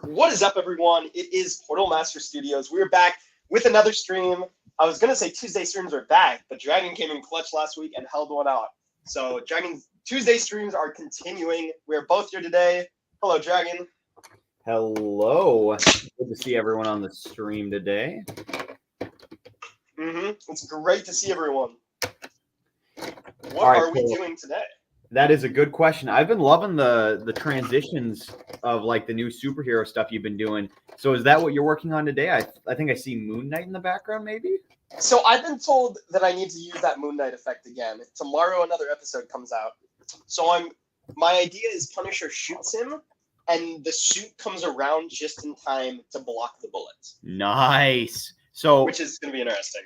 What is up, everyone? It is Portal Master Studios. We're back with another stream. I was going to say Tuesday streams are back, but Dragon came in clutch last week and held one out. So Dragon's Tuesday streams are continuing. We're both here today. Hello, Dragon. Hello. Good to see everyone on the stream today. It's great to see everyone. What All right, are we doing today? That is a good question. I've been loving the transitions of like the new superhero stuff you've been doing. So is that what you're working on today? I think I see Moon Knight in the background, maybe? So I've been told that I need to use that Moon Knight effect again. Tomorrow another episode comes out. So my idea is Punisher shoots him and the suit comes around just in time to block the bullets. Nice. So which is going to be interesting.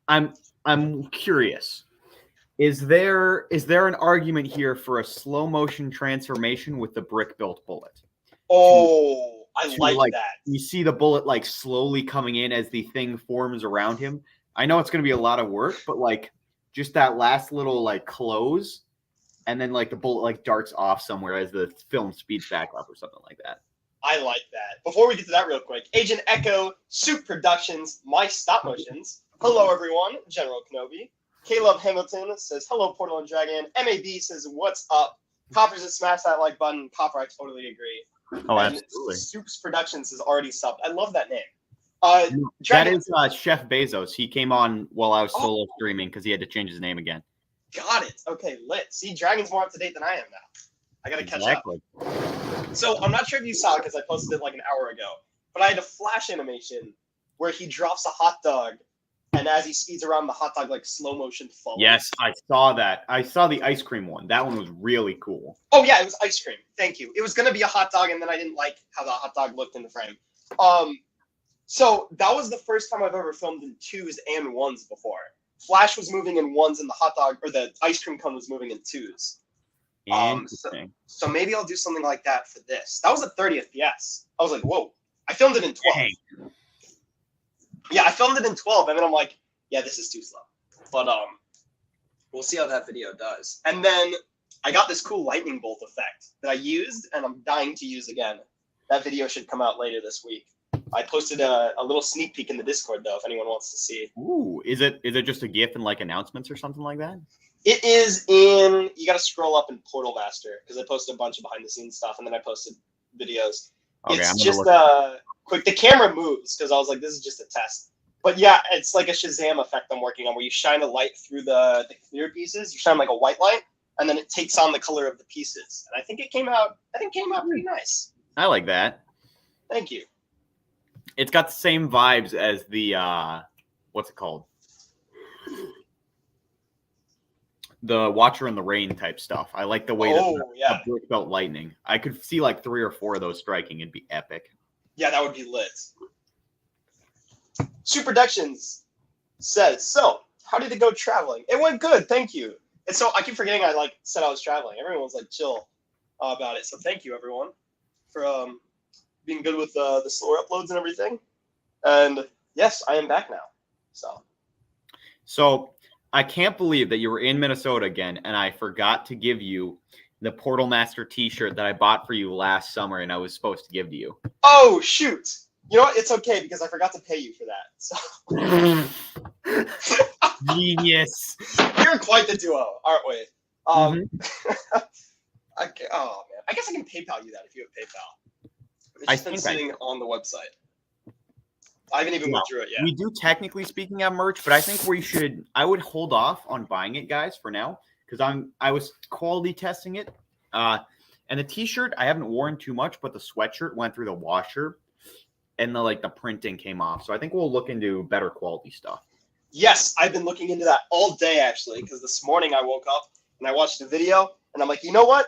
I'm curious. Is there an argument here for a slow motion transformation with the brick built bullet? Oh, I like that. You see the bullet like slowly coming in as the thing forms around him. I know it's going to be a lot of work, but like just that last little like close, and then like the bullet like darts off somewhere as the film speeds back up or something like that. I like that. Before we get to that real quick, Agent Echo, Soup Productions, My Stop Motions. Hello, everyone. General Kenobi. Caleb Hamilton says, hello, Portal and Dragon. MAB says, what's up? Copper says, smash that like button. Copper, I totally agree. Oh, and absolutely. Soups Productions is already subbed. I love that name. Dragon, that is Chef Bezos. He came on while I was solo streaming because he had to change his name again. Got it. Okay, lit. See, Dragon's more up to date than I am now. I got to catch up. So I'm not sure if you saw it because I posted it like an hour ago, but I had a flash animation where he drops a hot dog, and as he speeds around, the hot dog like slow motion falls. Yes, I saw that. I saw the ice cream one. That one was really cool. Oh yeah, it was ice cream. Thank you. It was gonna be a hot dog, and then I didn't like how the hot dog looked in the frame. So that was the first time I've ever filmed in 2s and 1s before. Flash was moving in 1s, and the hot dog or the ice cream cone was moving in 2s. So maybe I'll do something like that for this. That was the 30 FPS. I was like, whoa. I filmed it in 12. Dang. Yeah, I filmed it in 12, and then I'm like, yeah, this is too slow. But we'll see how that video does. And then I got this cool lightning bolt effect that I used, and I'm dying to use again. That video should come out later this week. I posted a little sneak peek in the Discord, though, if anyone wants to see. Ooh, is it just a GIF and like announcements or something like that? It is in. You got to scroll up in Portal Master because I posted a bunch of behind the scenes stuff, and then I posted videos. Okay, it's just quick. The camera moves because I was like, this is just a test. But yeah, it's like a Shazam effect I'm working on where you shine a light through the clear pieces. You shine like a white light, and then it takes on the color of the pieces. And I think it came out pretty nice. I like that. Thank you. It's got the same vibes as the what's it called? The Watcher in the Rain type stuff. I like the way the brick belt lightning. I could see like 3 or 4 of those striking. It'd be epic. Yeah, that would be lit. Soup Productions says, so how did it go traveling? It went good, thank you. And so I keep forgetting I like said I was traveling. Everyone's like chill about it. So thank you everyone for being good with the slower uploads and everything. And yes, I am back now. So I can't believe that you were in Minnesota again, and I forgot to give you the Portal Master t-shirt that I bought for you last summer and I was supposed to give to you. Oh, shoot. You know what? It's okay because I forgot to pay you for that. So. Genius. You're quite the duo, aren't we? Oh, man. I guess I can PayPal you that if you have PayPal. It's just been sitting on the website. I haven't even withdrew it yet. We do technically speaking have merch, but I think I would hold off on buying it, guys, for now, because I was quality testing it. And the t-shirt I haven't worn too much, but the sweatshirt went through the washer and the printing came off. So I think we'll look into better quality stuff. Yes, I've been looking into that all day actually, because this morning I woke up and I watched a video and I'm like, you know what?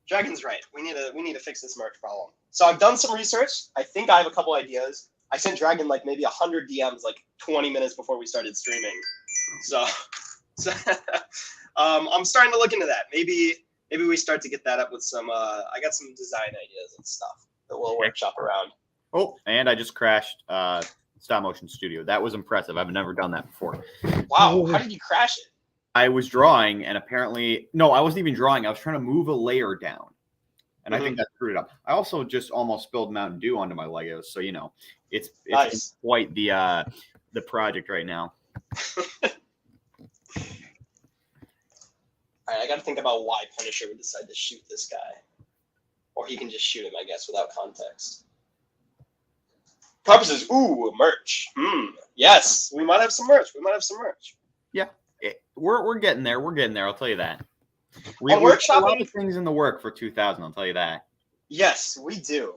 Dragon's right. We need to fix this merch problem. So I've done some research. I think I have a couple ideas. I sent Dragon like maybe 100 DMs like 20 minutes before we started streaming. So I'm starting to look into that. Maybe we start to get that up with some. I got some design ideas and stuff that we'll workshop around. Oh, and I just crashed Stop Motion Studio. That was impressive. I've never done that before. Wow, how did you crash it? I was drawing, and apparently, no, I wasn't even drawing. I was trying to move a layer down, and I think that screwed it up. I also just almost spilled Mountain Dew onto my Legos, so it's Nice. quite the project right now. All right, I got to think about why Punisher would decide to shoot this guy, or he can just shoot him, I guess, without context. Copper says, "Ooh, merch. Yes, we might have some merch. Yeah, we're getting there. We're getting there. I'll tell you that. We I'm got a workshopping lot of things in the work for 2000. I'll tell you that. Yes, we do.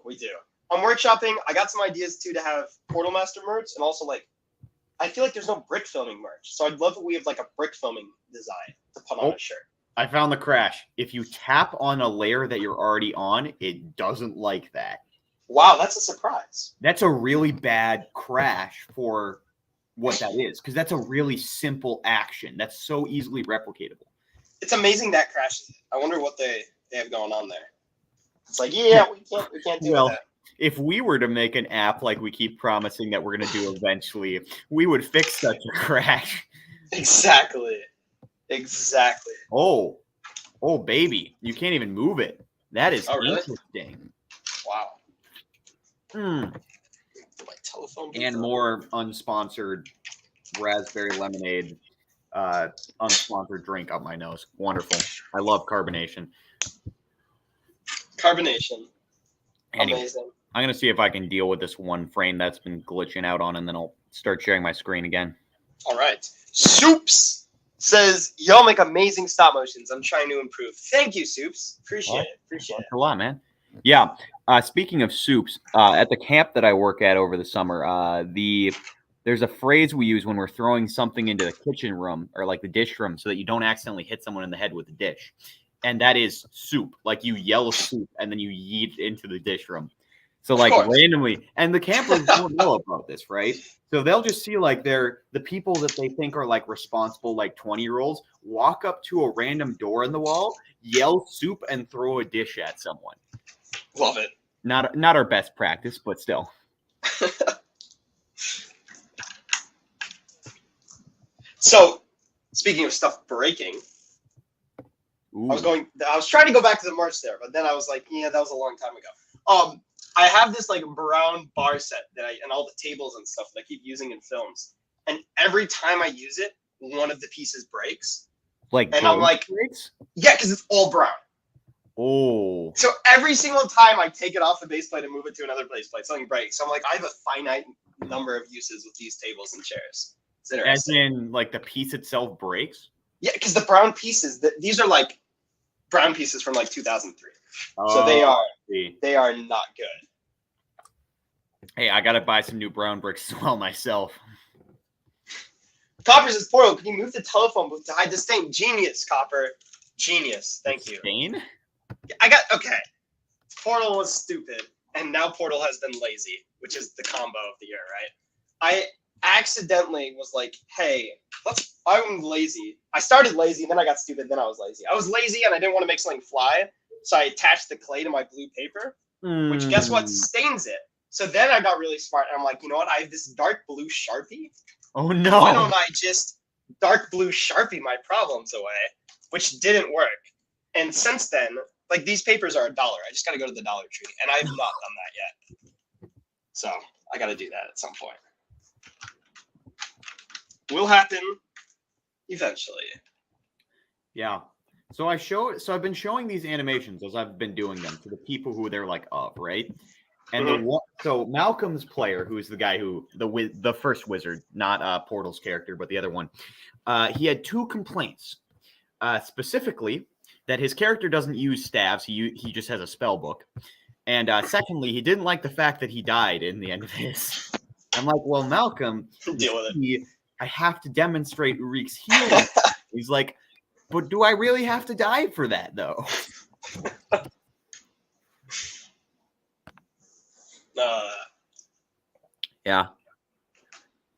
I'm workshopping. I got some ideas too to have Portal Master merch, and also I feel like there's no Brickfilming merch, so I'd love if we have like a Brickfilming design to put on a shirt. I found the crash. If you tap on a layer that you're already on, it doesn't like that. Wow, that's a surprise. That's a really bad crash for what that is, because that's a really simple action that's so easily replicatable. It's amazing that crashes it. I wonder what they have going on there. It's like, we can't do that. If we were to make an app like we keep promising that we're going to do eventually, we would fix such a crash. Exactly. Oh, baby. You can't even move it. That is interesting. Wow. My telephone and more unsponsored raspberry lemonade, unsponsored drink up my nose. Wonderful. I love carbonation. Anyway, amazing. I'm going to see if I can deal with this one frame that's been glitching out on, and then I'll start sharing my screen again. All right. Soups says, y'all make amazing stop motions. I'm trying to improve. Thank you, Soups. Appreciate it. Thanks a lot, man. Yeah. Speaking of soups, at the camp that I work at over the summer, there's a phrase we use when we're throwing something into the kitchen room or like the dish room so that you don't accidentally hit someone in the head with the dish. And that is soup. Like you yell soup and then you yeet into the dish room. So like randomly, and the campers don't know about this, right? So they'll just see like the people that they think are like responsible, like 20-year-olds, walk up to a random door in the wall, yell soup, and throw a dish at someone. Love it. Not our best practice, but still. So, speaking of stuff breaking, I was trying to go back to the merch there, but then I was like, that was a long time ago. I have this like brown bar set and all the tables and stuff that I keep using in films, and every time I use it, one of the pieces breaks. And I'm like, breaks? Yeah, because it's all brown. Oh. So every single time I take it off the base plate and move it to another base plate, something breaks. So I'm like, I have a finite number of uses with these tables and chairs. It's interesting. As in, like, the piece itself breaks? Yeah, because the brown pieces, these are like brown pieces from like 2003. Oh, so they are not good. Hey, I got to buy some new brown bricks as well myself. Copper says, Portal, can you move the telephone booth to hide the stain? Genius, Copper. Genius. Thank you. Stain? Okay. Portal was stupid, and now Portal has been lazy, which is the combo of the year, right? I accidentally was like, hey, I'm lazy. I started lazy, and then I got stupid, then I was lazy. I was lazy, and I didn't want to make something fly, so I attached the clay to my blue paper, which guess what? Stains it. So then I got really smart, and I'm like, you know what? I have this dark blue Sharpie. Oh, no. Why don't I just dark blue Sharpie my problems away, which didn't work. And since then, like, these papers are $1. I just got to go to the Dollar Tree, and I've not done that yet. So I got to do that at some point. Will happen eventually. Yeah. So I've been showing these animations as I've been doing them to the people who they're like of, right? And so Malcolm's player, who is the guy who the first wizard, not Portal's character, but the other one, he had 2 complaints, specifically that his character doesn't use staves; he just has a spell book, and secondly, he didn't like the fact that he died in the end of his. I'm like, well, Malcolm, deal with it. I have to demonstrate Urik's healing. He's like, but do I really have to die for that though? Yeah.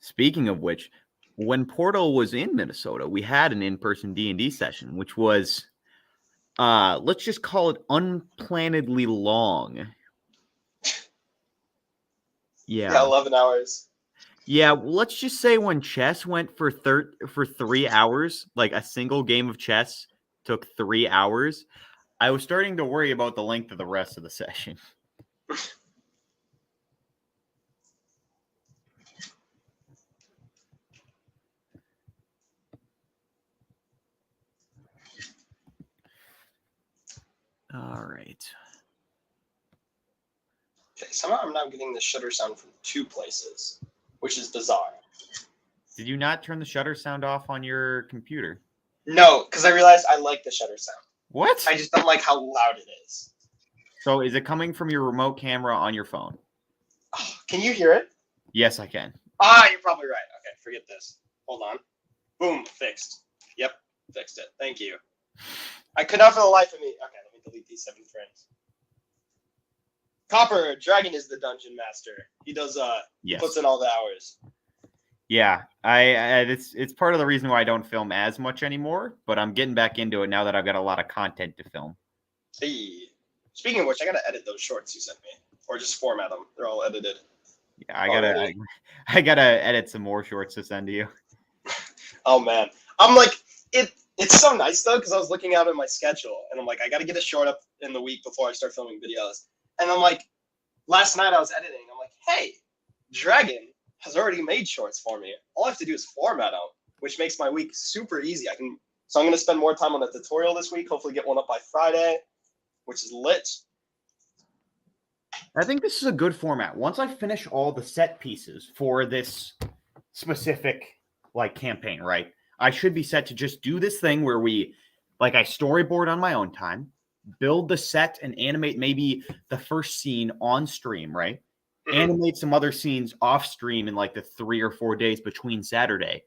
Speaking of which, when Portal was in Minnesota, we had an in-person D&D session, which was, let's just call it unplannedly long. Yeah, 11 hours. Yeah, let's just say when chess went for 3 hours, like a single game of chess took 3 hours. I was starting to worry about the length of the rest of the session. All right. Okay, somehow I'm now getting the shutter sound from 2 places, which is bizarre. Did you not turn the shutter sound off on your computer? No, because I realized I like the shutter sound. What? I just don't like how loud it is. So is it coming from your remote camera on your phone? Oh, can you hear it? Yes, I can. You're probably right. Okay, forget this. Hold on. Boom, fixed. Yep, fixed it. Thank you. I could not for the life of me. Okay, let me delete these 7 frames. Copper, Dragon is the dungeon master. He does, Yes. Puts in all the hours. Yeah, it's part of the reason why I don't film as much anymore, but I'm getting back into it now that I've got a lot of content to film. Hey. Speaking of which, I gotta edit those shorts you sent me. Or just format them. They're all edited. Yeah, I gotta edit some more shorts to send to you. Oh man. I'm like, it's so nice though, because I was looking out at my schedule and I'm like, I gotta get a short up in the week before I start filming videos. And I'm like, last night I was editing, I'm like, hey, Dragon has already made shorts for me. All I have to do is format them, which makes my week super easy. So I'm gonna spend more time on a tutorial this week, hopefully get one up by Friday, which is lit. I think this is a good format. Once I finish all the set pieces for this specific campaign, right? I should be set to just do this thing where I storyboard on my own time, build the set and animate maybe the first scene on stream, right? Mm-hmm. Animate some other scenes off stream in the 3 or 4 days between Saturday.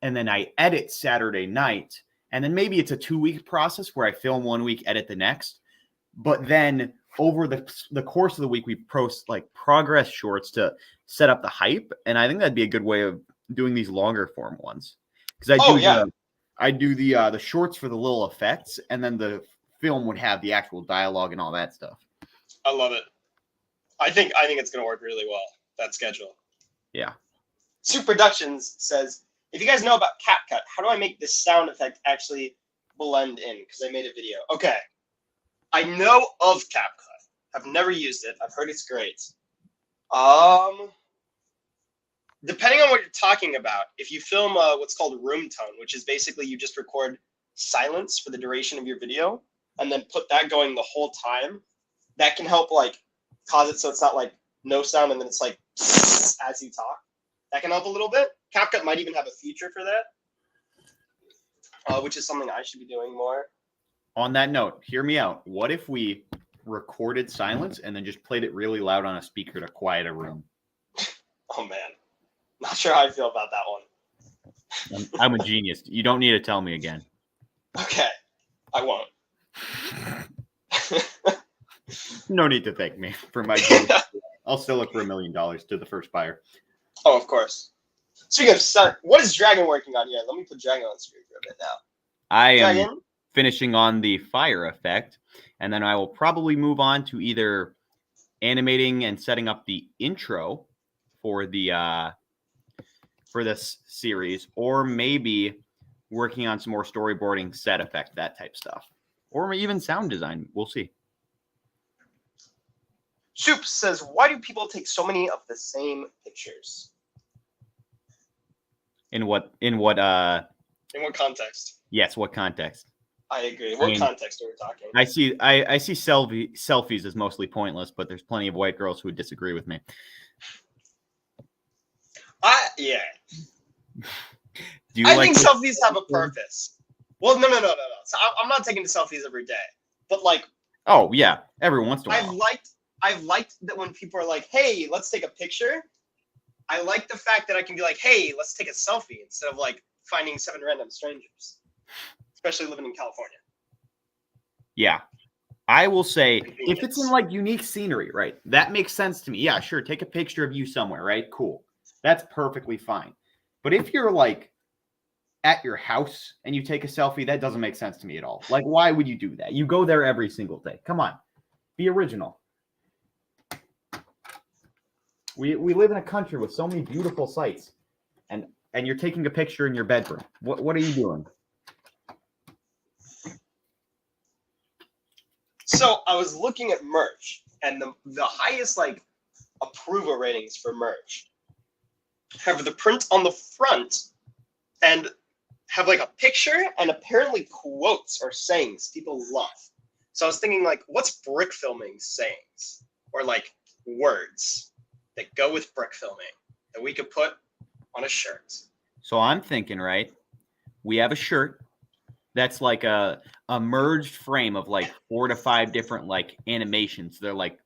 And then I edit Saturday night. And then maybe it's a 2-week process where I film 1 week, edit the next. But then over the course of the week, we post progress shorts to set up the hype. And I think that'd be a good way of doing these longer form ones. Because I do the shorts for the little effects, and then the film would have the actual dialogue and all that stuff. I love it. I think it's gonna work really well, that schedule. Yeah. Soup Productions says, if you guys know about CapCut, how do I make this sound effect actually blend in? Because I made a video. Okay. I know of CapCut. I've never used it. I've heard it's great. Depending on what you're talking about, if you film what's called room tone, which is basically you just record silence for the duration of your video and then put that going the whole time, that can help cause it so it's not no sound and then it's as you talk. That can help a little bit. CapCut might even have a feature for that, which is something I should be doing more. On that note, hear me out. What if we recorded silence and then just played it really loud on a speaker to quiet a room? Oh man, not sure how I feel about that one. I'm a genius. You don't need to tell me again. Okay, I won't. No need to thank me for my genius. I'll still look for $1 million to the first buyer. Oh, of course. Speaking of sun, what is Dragon working on here? Let me put Dragon on screen for a bit now. I am finishing on the fire effect, and then I will probably move on to either animating and setting up the intro for the for this series, or maybe working on some more storyboarding, set effect, that type stuff, or even sound design. We'll see. Soup says, why do people take so many of the same pictures? In what context? Yes, what context? I agree. What context are we talking? I see selfies as mostly pointless, but there's plenty of white girls who would disagree with me. Yeah. Do you I think selfies have a purpose. Well, no. So I'm not taking the selfies every day, but oh yeah, every once in a while. I've liked that when people are like, hey, let's take a picture. I like the fact that I can be like, hey, let's take a selfie instead of finding 7 random strangers, especially living in California. Yeah. I will say, if it's in unique scenery, right, that makes sense to me. Yeah, sure. Take a picture of you somewhere, right? Cool. That's perfectly fine. But if you're at your house and you take a selfie, that doesn't make sense to me at all. Why would you do that? You go there every single day. Come on. Be original. We live in a country with so many beautiful sights, and you're taking a picture in your bedroom. What are you doing? was looking at merch, and the highest like approval ratings for merch have the print on the front and have like a picture and apparently quotes or sayings people love. So I was thinking like, what's Brickfilming sayings or like words that go with Brickfilming that we could put on a shirt? So I'm thinking, right? We have a shirt that's like a merged frame of like 4 to 5 different like animations. They're like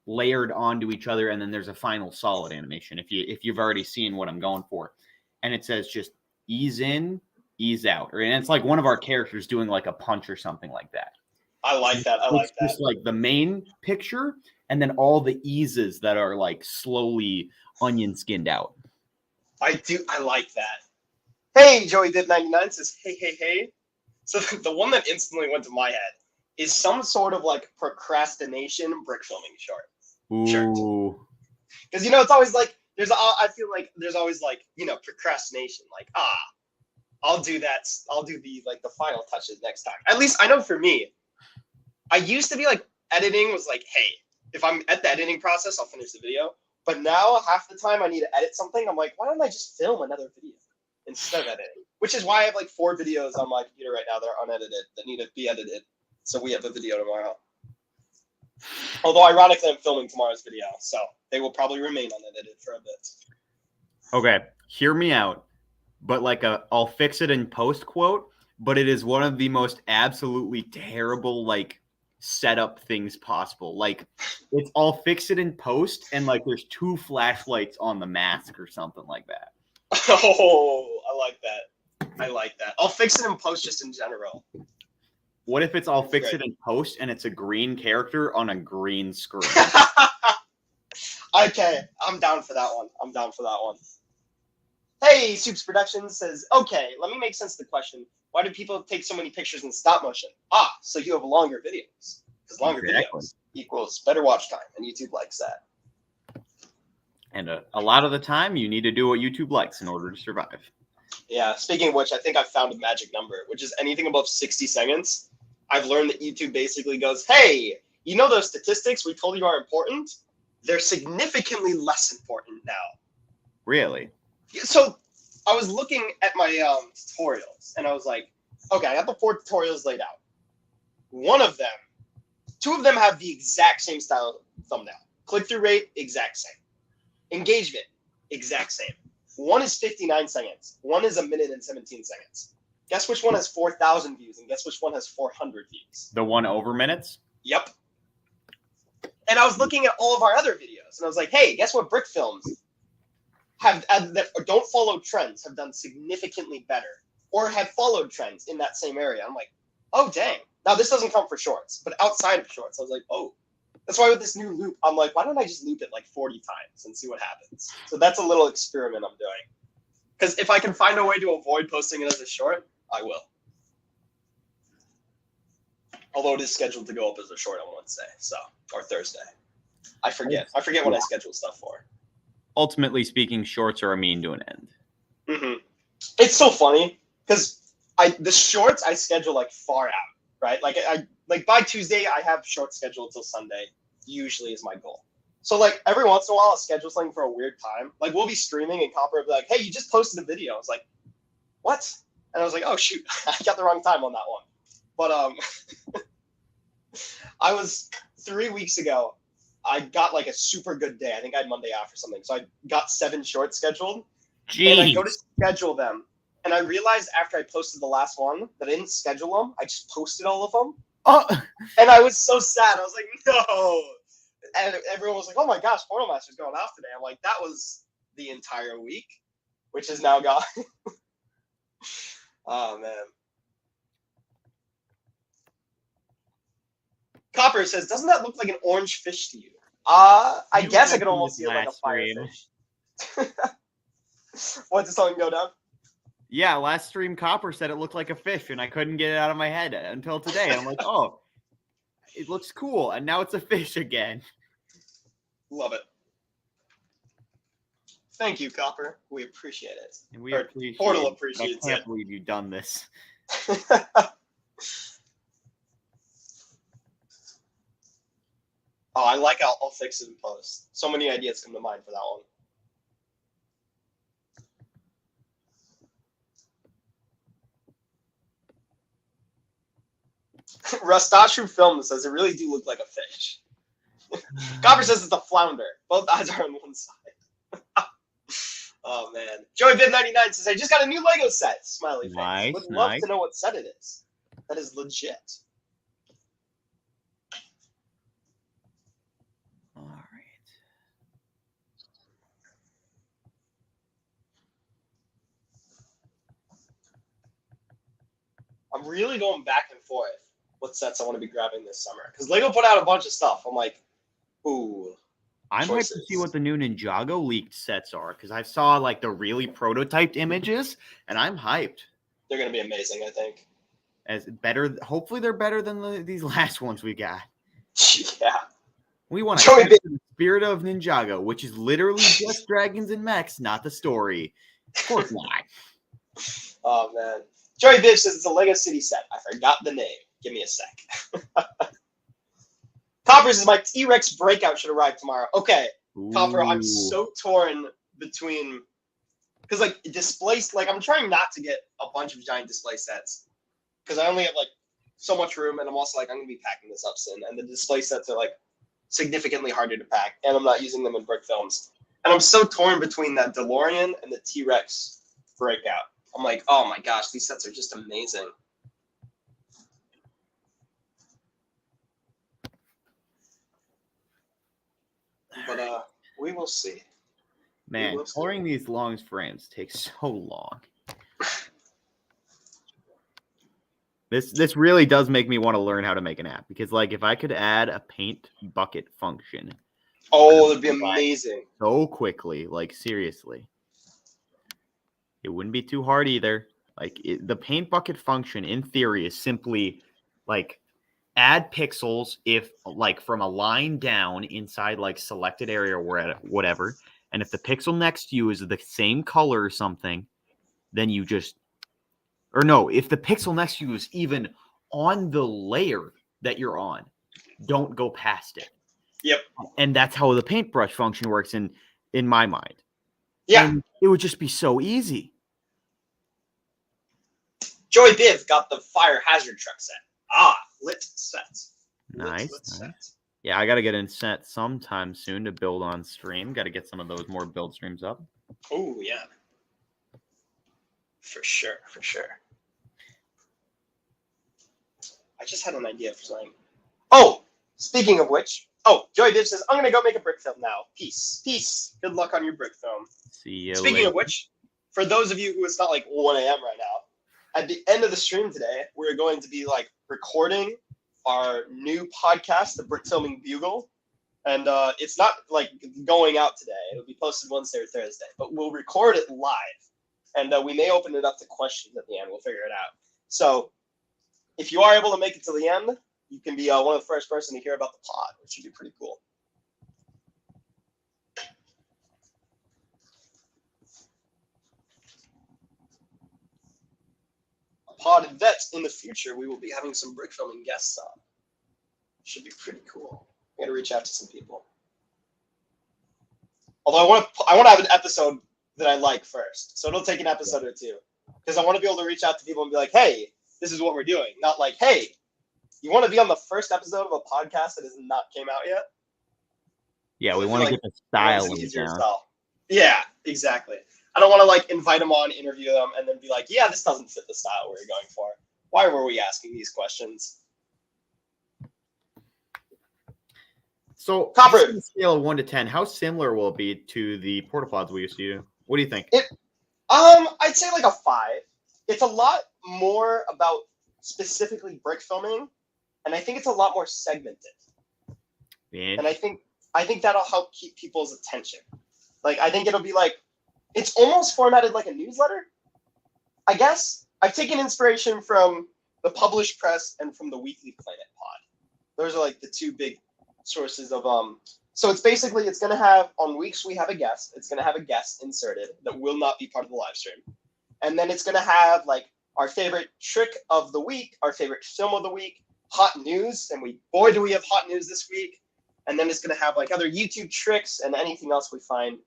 layered onto each other, and then there's a final solid animation. If you've already seen what I'm going for, and it says just ease in, ease out, and it's like one of our characters doing like a punch or something like that. I like that. It's just like the main picture, and then all the eases that are like slowly onion skinned out. I like that. Hey, Joey did 99 says hey. So the one that instantly went to my head is some sort of like procrastination Brickfilming shirt. Ooh. Because it's always like I feel like there's always like procrastination. Like I'll do that. I'll do the final touches next time. At least I know for me, I used to be like editing was like, hey, if I'm at the editing process, I'll finish the video. But now half the time I need to edit something, I'm like, why don't I just film another video instead of editing? Which is why I have like 4 videos on my computer right now that are unedited that need to be edited. So we have a video tomorrow. Although ironically, I'm filming tomorrow's video, so they will probably remain unedited for a bit. Okay, hear me out. But like I'll fix it in post quote, but it is one of the most absolutely terrible like setup things possible. Like it's I'll fix it in post, and like there's 2 flashlights on the mask or something like that. Oh, I like that. I'll fix it in post just in general. What if it's I'll fix it in post and it's a green character on a green screen? Okay, I'm down for that one. Hey, Soups Productions says, okay, let me make sense of the question. Why do people take so many pictures in stop motion? So you have longer videos. Because longer videos equals better watch time, and YouTube likes that. And a lot of the time, you need to do what YouTube likes in order to survive. Yeah, speaking of which, I think I found a magic number, which is anything above 60 seconds. I've learned that YouTube basically goes, hey, those statistics we told you are important? They're significantly less important now. Really? So I was looking at my tutorials, and I was like, okay, I got the 4 tutorials laid out. 2 of them have the exact same style thumbnail. Click-through rate, exact same. Engagement, exact same. One is 59 seconds. One is 1 minute and 17 seconds. Guess which one has 4,000 views, and guess which one has 400 views? The one over minutes? Yep. And I was looking at all of our other videos, and I was like, hey, guess what Brickfilms that don't follow trends have done significantly better, or have followed trends in that same area. I'm like, oh, dang. Now, this doesn't count for shorts, but outside of shorts, I was like, oh. That's why with this new loop, I'm like, why don't I just loop it like 40 times and see what happens? So that's a little experiment I'm doing. Because if I can find a way to avoid posting it as a short, I will. Although it is scheduled to go up as a short on Wednesday, or Thursday. I forget what I schedule stuff for. Ultimately speaking, shorts are a mean to an end. Mm-hmm. It's so funny because the shorts I schedule like far out, right? Like by Tuesday I have short scheduled until Sunday. Usually is my goal. So like every once in a while I'll schedule something for a weird time. Like we'll be streaming and Copper will be like, "Hey, you just posted a video." I was like, "What?" And I was like, "Oh shoot, I got the wrong time on that one." But I was 3 weeks ago. I got like a super good day. I think I had Monday off or something. So I got 7 shorts scheduled. Jeez. And I go to schedule them. And I realized after I posted the last one that I didn't schedule them. I just posted all of them. Oh. And I was so sad. I was like, no. And everyone was like, oh my gosh, Portal Master's going off today. I'm like, that was the entire week, which is now gone. Oh, man. Copper says, doesn't that look like an orange fish to you? I guess I could almost see it like a fire fish. What, did something go down? Yeah, last stream Copper said it looked like a fish, and I couldn't get it out of my head until today. And I'm like, oh, it looks cool, and now it's a fish again. Love it. Thank you, Copper. We appreciate it. And we appreciate Portal appreciates it. I can't believe you've done this. Oh, I like I'll fix it in post. So many ideas come to mind for that one. Rastashu Film says it really do look like a fish. Copper says it's a flounder. Both eyes are on one side. Oh man. Joey Vid 99 says I just got a new Lego set. Smiley face. Nice, Would love nice. to know what set it is. That is legit. All right. I'm really going back and forth what sets I want to be grabbing this summer. Because Lego put out a bunch of stuff. I'm like, ooh. I'm hyped to see what the new Ninjago leaked sets are because I saw like the really prototyped images and I'm hyped. They're gonna be amazing, I think. As better, hopefully they're better than these last ones we got. Yeah. We want to capture the spirit of Ninjago, which is literally just dragons and mechs, not the story. Of course not. Oh man. Joey Biv says it's a Lego City set. I forgot the name. Give me a sec. Copper says my T-Rex breakout should arrive tomorrow. Okay. Ooh. Copper, I'm so torn between because like displays, like I'm trying not to get a bunch of giant display sets because I only have like so much room, and I'm also like I'm gonna be packing this up soon, and the display sets are like significantly harder to pack, and I'm not using them in brick films, and I'm so torn between that DeLorean and the T-Rex breakout. I'm like, oh my gosh, these sets are just amazing. But we will see. Man, coloring these long frames takes so long. This really does make me want to learn how to make an app because, like, if I could add a paint bucket function, oh, that'd be amazing. So quickly, like seriously, it wouldn't be too hard either. Like the paint bucket function, in theory, is simply like add pixels if like from a line down inside like selected area or whatever, and if the pixel next to you is the same color or something, then you just. Or no, if the pixel next to you is even on the layer that you're on, don't go past it. Yep. And that's how the paintbrush function works in my mind. Yeah. And it would just be so easy. Joey Biv got the fire hazard truck set. Ah, lit sets. Nice. Yeah, I got to get in set sometime soon to build on stream. Got to get some of those more build streams up. Oh, yeah. For sure. I just had an idea for something. Oh, speaking of which, Joey Biv says, I'm going to go make a brick film now. Peace. Good luck on your brick film. See you Speaking later. of which, for those of you who it's not like 1 a.m. right now, at the end of the stream today, we're going to be like recording our new podcast, the Brickfilming Bugle. And it's not like going out today. It'll be posted Wednesday or Thursday, but we'll record it live. And we may open it up to questions at the end. We'll figure it out. So if you are able to make it to the end, you can be one of the first person to hear about the pod, which would be pretty cool. A pod that in the future we will be having some brick filming guests on. Should be pretty cool. I gotta reach out to some people. Although I want to have an episode that I like first, so it'll take an episode or two, because I want to be able to reach out to people and be like, "Hey, this is what we're doing." Not like, "Hey, you want to be on the first episode of a podcast that has not came out yet?" Yeah, we want to get the style down. Yeah, exactly. I don't want to like invite them on, interview them, and then be like, "Yeah, this doesn't fit the style we're going for. Why were we asking these questions?" So, Copper, on a scale of 1 to 10, how similar will it be to the portapods we used to do? What do you think? I'd say like a 5. It's a lot more about specifically brick filming, and I think it's a lot more segmented. And I think that'll help keep people's attention. Like, I think it'll be like, it's almost formatted like a newsletter, I guess. I've taken inspiration from the Published Press and from the Weekly Planet pod. Those are like the two big sources of so it's basically, it's going to have, on weeks we have a guest, it's going to have a guest inserted that will not be part of the live stream. And then it's going to have like our favorite trick of the week, our favorite film of the week, hot news, and boy do we have hot news this week. and then it's going to have like other YouTube tricks and anything else we find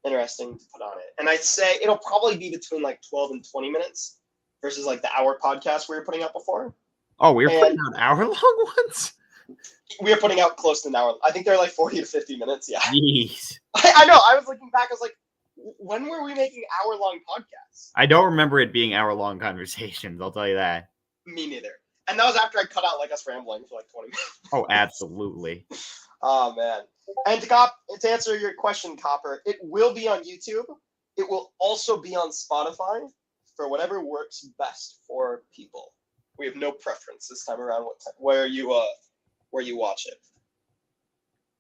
interesting to put on it. And I'd say it'll probably be between like 12 and 20 minutes versus like the hour podcast we were putting out before. Oh, we were putting out hour-long ones? We were putting out close to an hour. I think they're like 40 to 50 minutes. Yeah. Jeez. I know. I was looking back. I was like, when were we making hour-long podcasts? I don't remember it being hour-long conversations. I'll tell you that. Me neither. And that was after I cut out like us rambling for like 20 minutes. Oh, absolutely. Oh, man. And to answer your question, Copper, it will be on YouTube. It will also be on Spotify for whatever works best for people. We have no preference this time around where you watch it.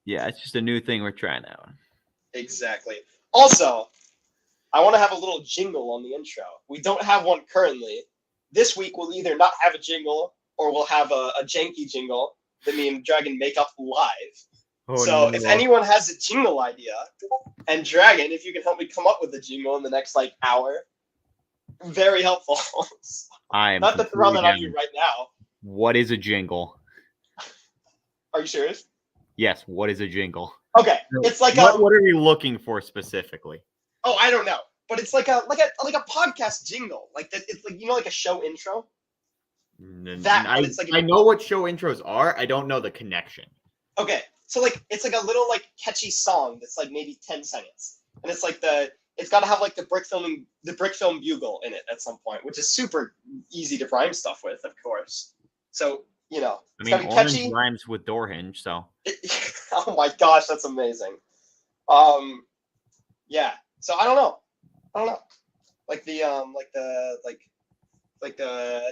Yeah, it's just a new thing we're trying out. Exactly. Also, I want to have a little jingle on the intro. We don't have one currently. This week we'll either not have a jingle or we'll have a janky jingle that me and Dragon make up live. Oh, So no. if anyone has a jingle idea, and Dragon, if you can help me come up with a jingle in the next like hour, very helpful. I am not to throw that on down. you right now. What is a jingle? Are you serious? Yes, what is a jingle? Okay, it's like what are you looking for specifically? Oh, I don't know, but it's like a podcast jingle, like that. It's like like a show intro. I know what show intros are. I don't know the connection. Okay, so like it's like a little like catchy song that's like maybe 10 seconds, and it's like it's got to have like the Brickfilm bugle in it at some point, which is super easy to rhyme stuff with, of course. So it's gotta be orange catchy. rhymes with door hinge, so. Oh my gosh, that's amazing. Yeah. So I don't know. Like the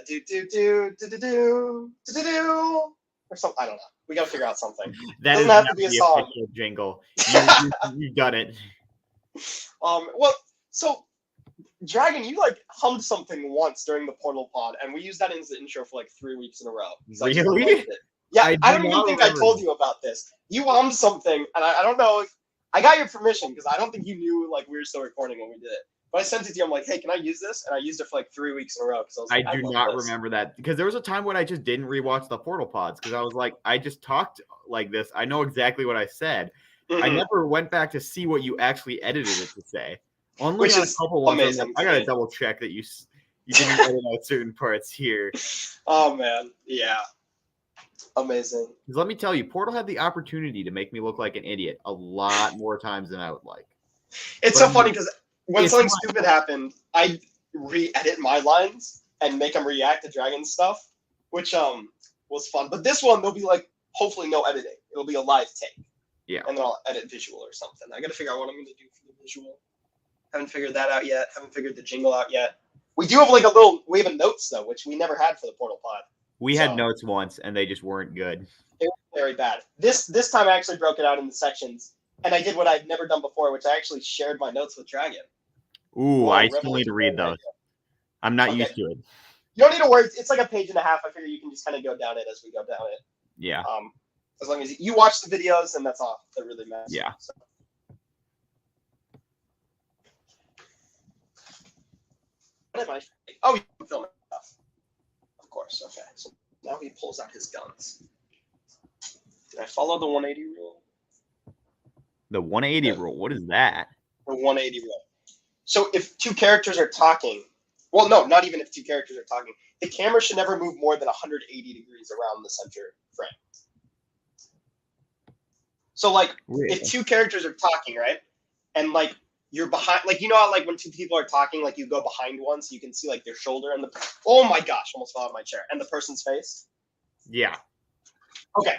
do do do do do do do do or something. I don't know. We gotta figure out something. That doesn't is have not to be a the song. official jingle. You got it. Well, so Dragon, you like hummed something once during the Portal Pod, and we used that as the intro for like 3 weeks in a row. So Really? Yeah, I don't even think I told you about this. You hummed something, and I don't know if I got your permission because I don't think you knew like we were still recording when we did it. But I sent it to you. I'm like, hey, can I use this? And I used it for like 3 weeks in a row because I was like, I do not remember that because there was a time when I just didn't rewatch the Portal Pods because I was like, I just talked like this. I know exactly what I said. Mm-hmm. I never went back to see what you actually edited it to say. Only Which on is a couple ones. amazing. I gotta double check that you didn't edit out certain parts here. Oh man, yeah, amazing. Because let me tell you, Portal had the opportunity to make me look like an idiot a lot more times than I would like. It's so funny because when something stupid happened, I re-edit my lines and make them react to Dragon stuff, which was fun. But this one, there'll be like hopefully no editing. It'll be a live take. Yeah. And then I'll edit visual or something. I gotta figure out what I'm gonna do for the visual. Haven't figured that out yet. Haven't figured the jingle out yet. We do have like we have a notes though, which we never had for the Portal Pod. We had notes once and they just weren't good. They were very bad. This time I actually broke it out into sections, and I did what I'd never done before, which I actually shared my notes with Dragon. Ooh, I still need to read those. I'm not used to it. You don't need to worry. It's like a page and a half. I figure you can just kind of go down it as we go down it. Yeah. As long as you watch the videos, and that's all that really matters. Yeah. So. What am I? Oh, you're filming stuff. Of course. Okay. So now he pulls out his guns. Did I follow the 180 rule? The 180 rule. What is that? The 180 rule. So if two characters are talking, well, no, not even if two characters are talking, the camera should never move more than 180 degrees around the center frame. So like, if two characters are talking, right, and like you're behind, like how like when two people are talking, like you go behind one so you can see like their shoulder and oh my gosh, almost fell out of my chair, and the person's face. Yeah. Okay.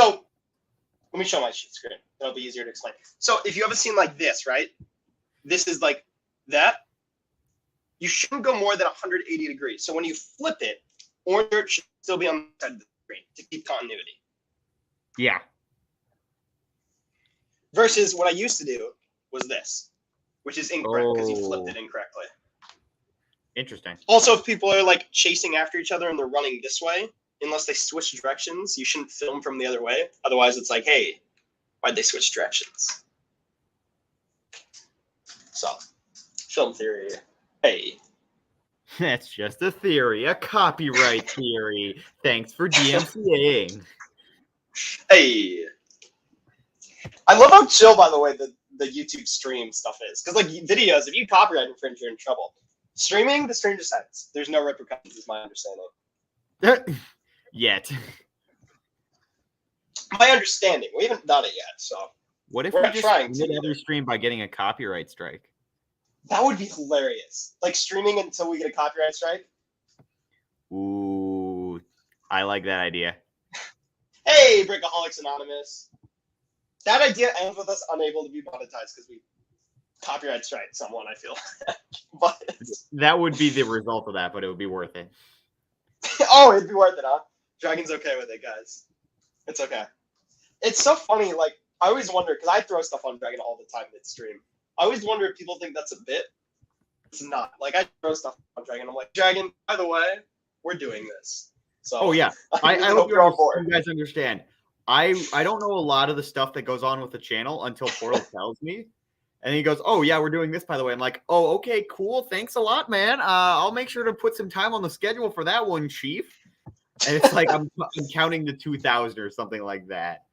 So let me show my sheet screen. It'll be easier to explain. So if you have a scene like this, right, this is like that. You shouldn't go more than 180 degrees. So when you flip it, orange should still be on the side of the screen to keep continuity. Yeah. Versus what I used to do was this, which is incorrect because you flipped it incorrectly. Interesting. Also, if people are like chasing after each other and they're running this way, unless they switch directions, you shouldn't film from the other way. Otherwise, it's like, hey, why'd they switch directions? So, film theory. Hey. That's just a theory, a copyright theory. Thanks for DMCAing. Hey. I love how chill, by the way, the YouTube stream stuff is. Because, like, videos, if you copyright infringe, you're in trouble. Streaming, the strangest sense. There's no repercussions, is my understanding. Yet. My understanding. We haven't done it yet, so. What if We're we not just trying to ended every either. stream by getting a copyright strike? That would be hilarious. Like, streaming until we get a copyright strike. Ooh, I like that idea. Hey, Brickaholics Anonymous. That idea ends with us unable to be monetized because we copyright strike someone, I feel. But That would be the result of that, but it would be worth it. oh, it'd be worth it, huh? Dragon's okay with it, guys. It's okay. It's so funny, like, I always wonder, because I throw stuff on Dragon all the time mid-stream. I always wonder if people think that's a bit. It's not. Like, I throw stuff on Dragon. I'm like, Dragon, by the way, we're doing this. So, Oh yeah, I I hope hope you're on board. you guys understand. I don't know a lot of the stuff that goes on with the channel until Portal tells me, and he goes, "Oh yeah, we're doing this, by the way." I'm like, "Oh okay, cool. Thanks a lot, man. I'll make sure to put some time on the schedule for that one, Chief." And it's like I'm counting to 2,000 or something like that.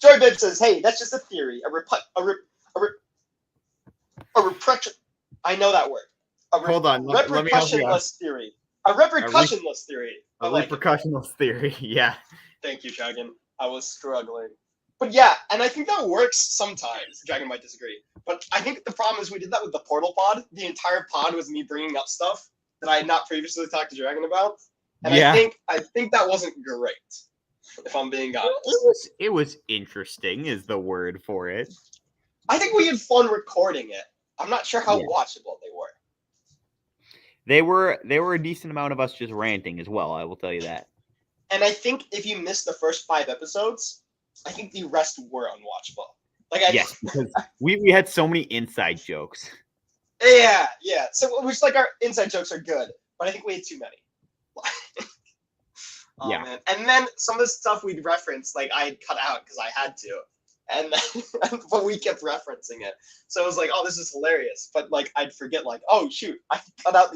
Joy Bibb says, "Hey, that's just a theory. A repression. I know that word. Hold on, let me help you out. Repercussionless theory. A repercussionless theory. A repercussionless theory. Yeah. Thank you, Dragon. I was struggling. But yeah, and I think that works sometimes. Dragon might disagree. But I think the problem is we did that with the Portal pod. The entire pod was me bringing up stuff that I had not previously talked to Dragon about. And Yeah. I think that wasn't great, if I'm being honest. It was interesting is the word for it. I think we had fun recording it. I'm not sure how watchable they were. They were a decent amount of us just ranting as well, I will tell you that. And I think if you missed the first 5 episodes, I think the rest were unwatchable. Yes, because we had so many inside jokes. Yeah. So, which, like, our inside jokes are good, but I think we had too many. Oh, yeah. Man. And then some of the stuff we'd reference, like, I had cut out because I had to. And then, but we kept referencing it. So it was like, oh, this is hilarious. But, like, I'd forget, like, oh, shoot, I cut out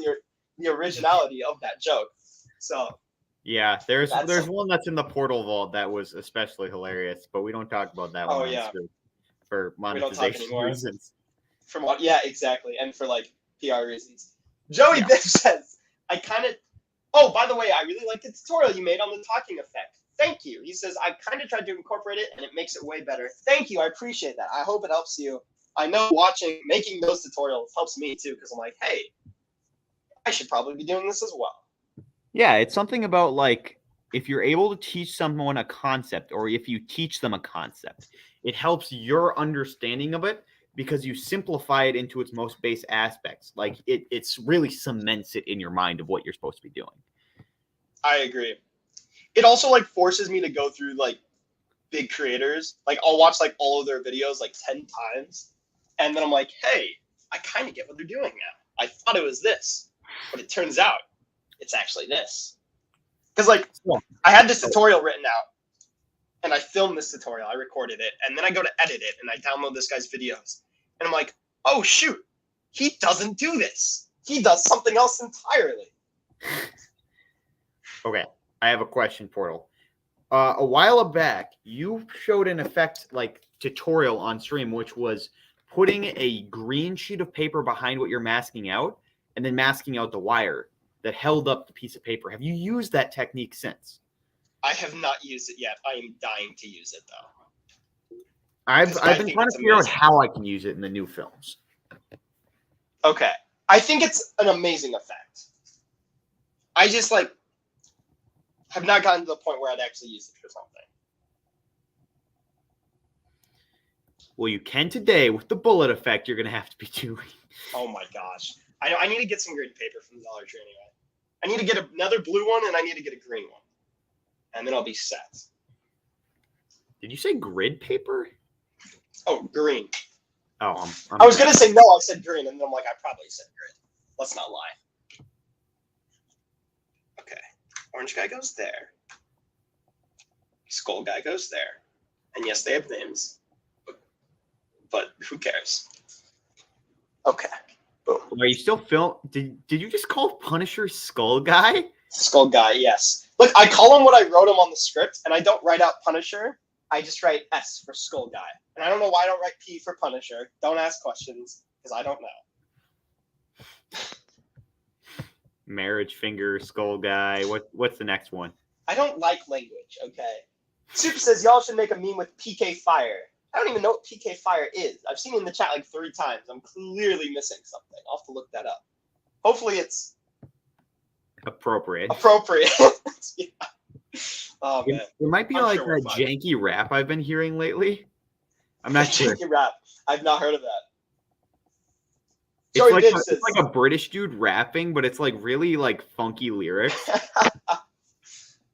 the originality of that joke. So. Yeah, there's one that's in the Portal Vault that was especially hilarious, but we don't talk about that one for monetization reasons. From what? Yeah, exactly, and for like PR reasons. Joey Biff says, "I kind of." Oh, by the way, I really like the tutorial you made on the talking effect. Thank you. He says, "I kind of tried to incorporate it, and it makes it way better." Thank you. I appreciate that. I hope it helps you. I know making those tutorials helps me too, because I'm like, hey, I should probably be doing this as well. Yeah, it's something about, like, if you're able to teach someone a concept, or if you teach them a concept, it helps your understanding of it because you simplify it into its most base aspects. Like, it's really cements it in your mind of what you're supposed to be doing. I agree. It also, like, forces me to go through, like, big creators. Like, I'll watch, like, all of their videos, like, 10 times, and then I'm like, hey, I kind of get what they're doing now. I thought it was this, but it turns out it's actually this. Because, like, I had this tutorial written out, and I filmed this tutorial. I recorded it, and then I go to edit it, and I download this guy's videos. And I'm like, oh, shoot, he doesn't do this. He does something else entirely. Okay, I have a question, Portal. A while back, you showed an effect, like, tutorial on stream, which was putting a green sheet of paper behind what you're masking out, and then masking out the wire that held up the piece of paper. Have you used that technique since? I have not used it yet. I am dying to use it, though. I've been trying to figure out how I can use it in the new films. Okay. I think it's an amazing effect. I just, like, have not gotten to the point where I'd actually use it for something. Well, you can today with the bullet effect you're going to have to be doing. Oh, my gosh. I need to get some green paper from the Dollar Tree anyway. I need to get another blue one, and I need to get a green one. And then I'll be set. Did you say grid paper? Oh, green. Oh, I was going to say no, I said green, and then I'm like, I probably said grid. Let's not lie. Okay. Orange guy goes there. Skull guy goes there. And yes, they have names. But who cares? Okay. Boom. Are you still film? Did you just call Punisher Skull Guy? Skull guy, yes. Look, I call him what I wrote him on the script, and I don't write out Punisher. I just write S for Skull Guy. And I don't know why I don't write P for Punisher. Don't ask questions, because I don't know. Marriage Finger, Skull Guy. What's the next one? I don't like language, okay? Soup says y'all should make a meme with PK Fire. I don't even know what PK Fire is. I've seen it in the chat like 3 times. I'm clearly missing something. I'll have to look that up. Hopefully it's appropriate. Yeah. Oh, man. There might be I'm like sure a janky rap I've been hearing lately. I'm not sure. Janky rap. I've not heard of that. It's Joey like, Viv it's says, like a British dude rapping, but it's like really like funky lyrics.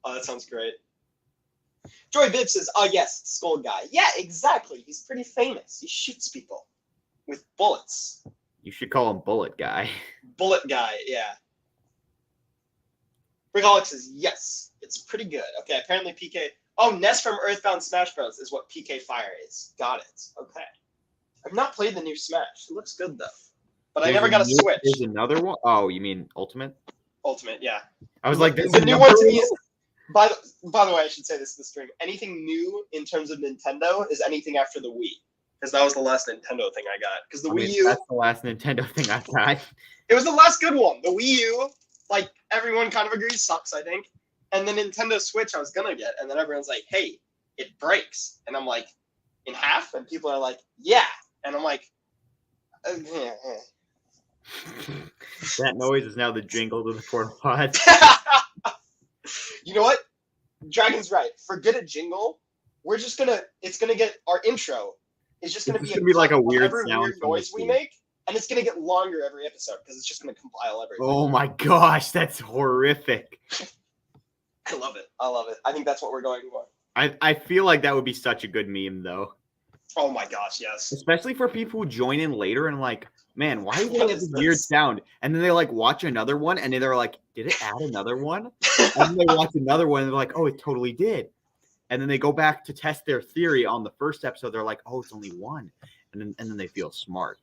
oh, that sounds great. Joy Viv says, oh, yes, Skull Guy. Yeah, exactly. He's pretty famous. He shoots people with bullets. You should call him Bullet Guy. Bullet Guy, yeah. Brickaholic says, yes, it's pretty good. Okay, apparently PK... Oh, Ness from Earthbound Smash Bros. Is what PK Fire is. Got it. Okay. I've not played the new Smash. It looks good, though. But I never got a Switch. There's another one? Oh, you mean Ultimate? Ultimate, yeah. I was like, the new one to me is... By the way, I should say this in the stream. Anything new in terms of Nintendo is anything after the Wii. Because that was the last Nintendo thing I got. Because the Wii U... That's the last Nintendo thing I got. It was the last good one. The Wii U, like, everyone kind of agrees, sucks, I think. And the Nintendo Switch I was going to get. And then everyone's like, hey, it breaks. And I'm like, in half? And people are like, yeah. And I'm like... That noise is now the jingle to the portal pod. You know what? Dragon's right. Forget a jingle. We're just gonna. It's gonna get our intro. It's just gonna be like a weird every sound weird noise we make, and it's gonna get longer every episode because it's just gonna compile everything. Oh my gosh, that's horrific. I love it. I love it. I think that's what we're going for. I feel like that would be such a good meme though. Oh my gosh, yes. Especially for people who join in later and like, man, why is What that is a weird this? sound? And then they like watch another one and they're like, did it add another one? And then they watch another one and they're like, oh, it totally did. And then they go back to test their theory on the first episode. They're like, oh, it's only one. And then they feel smart.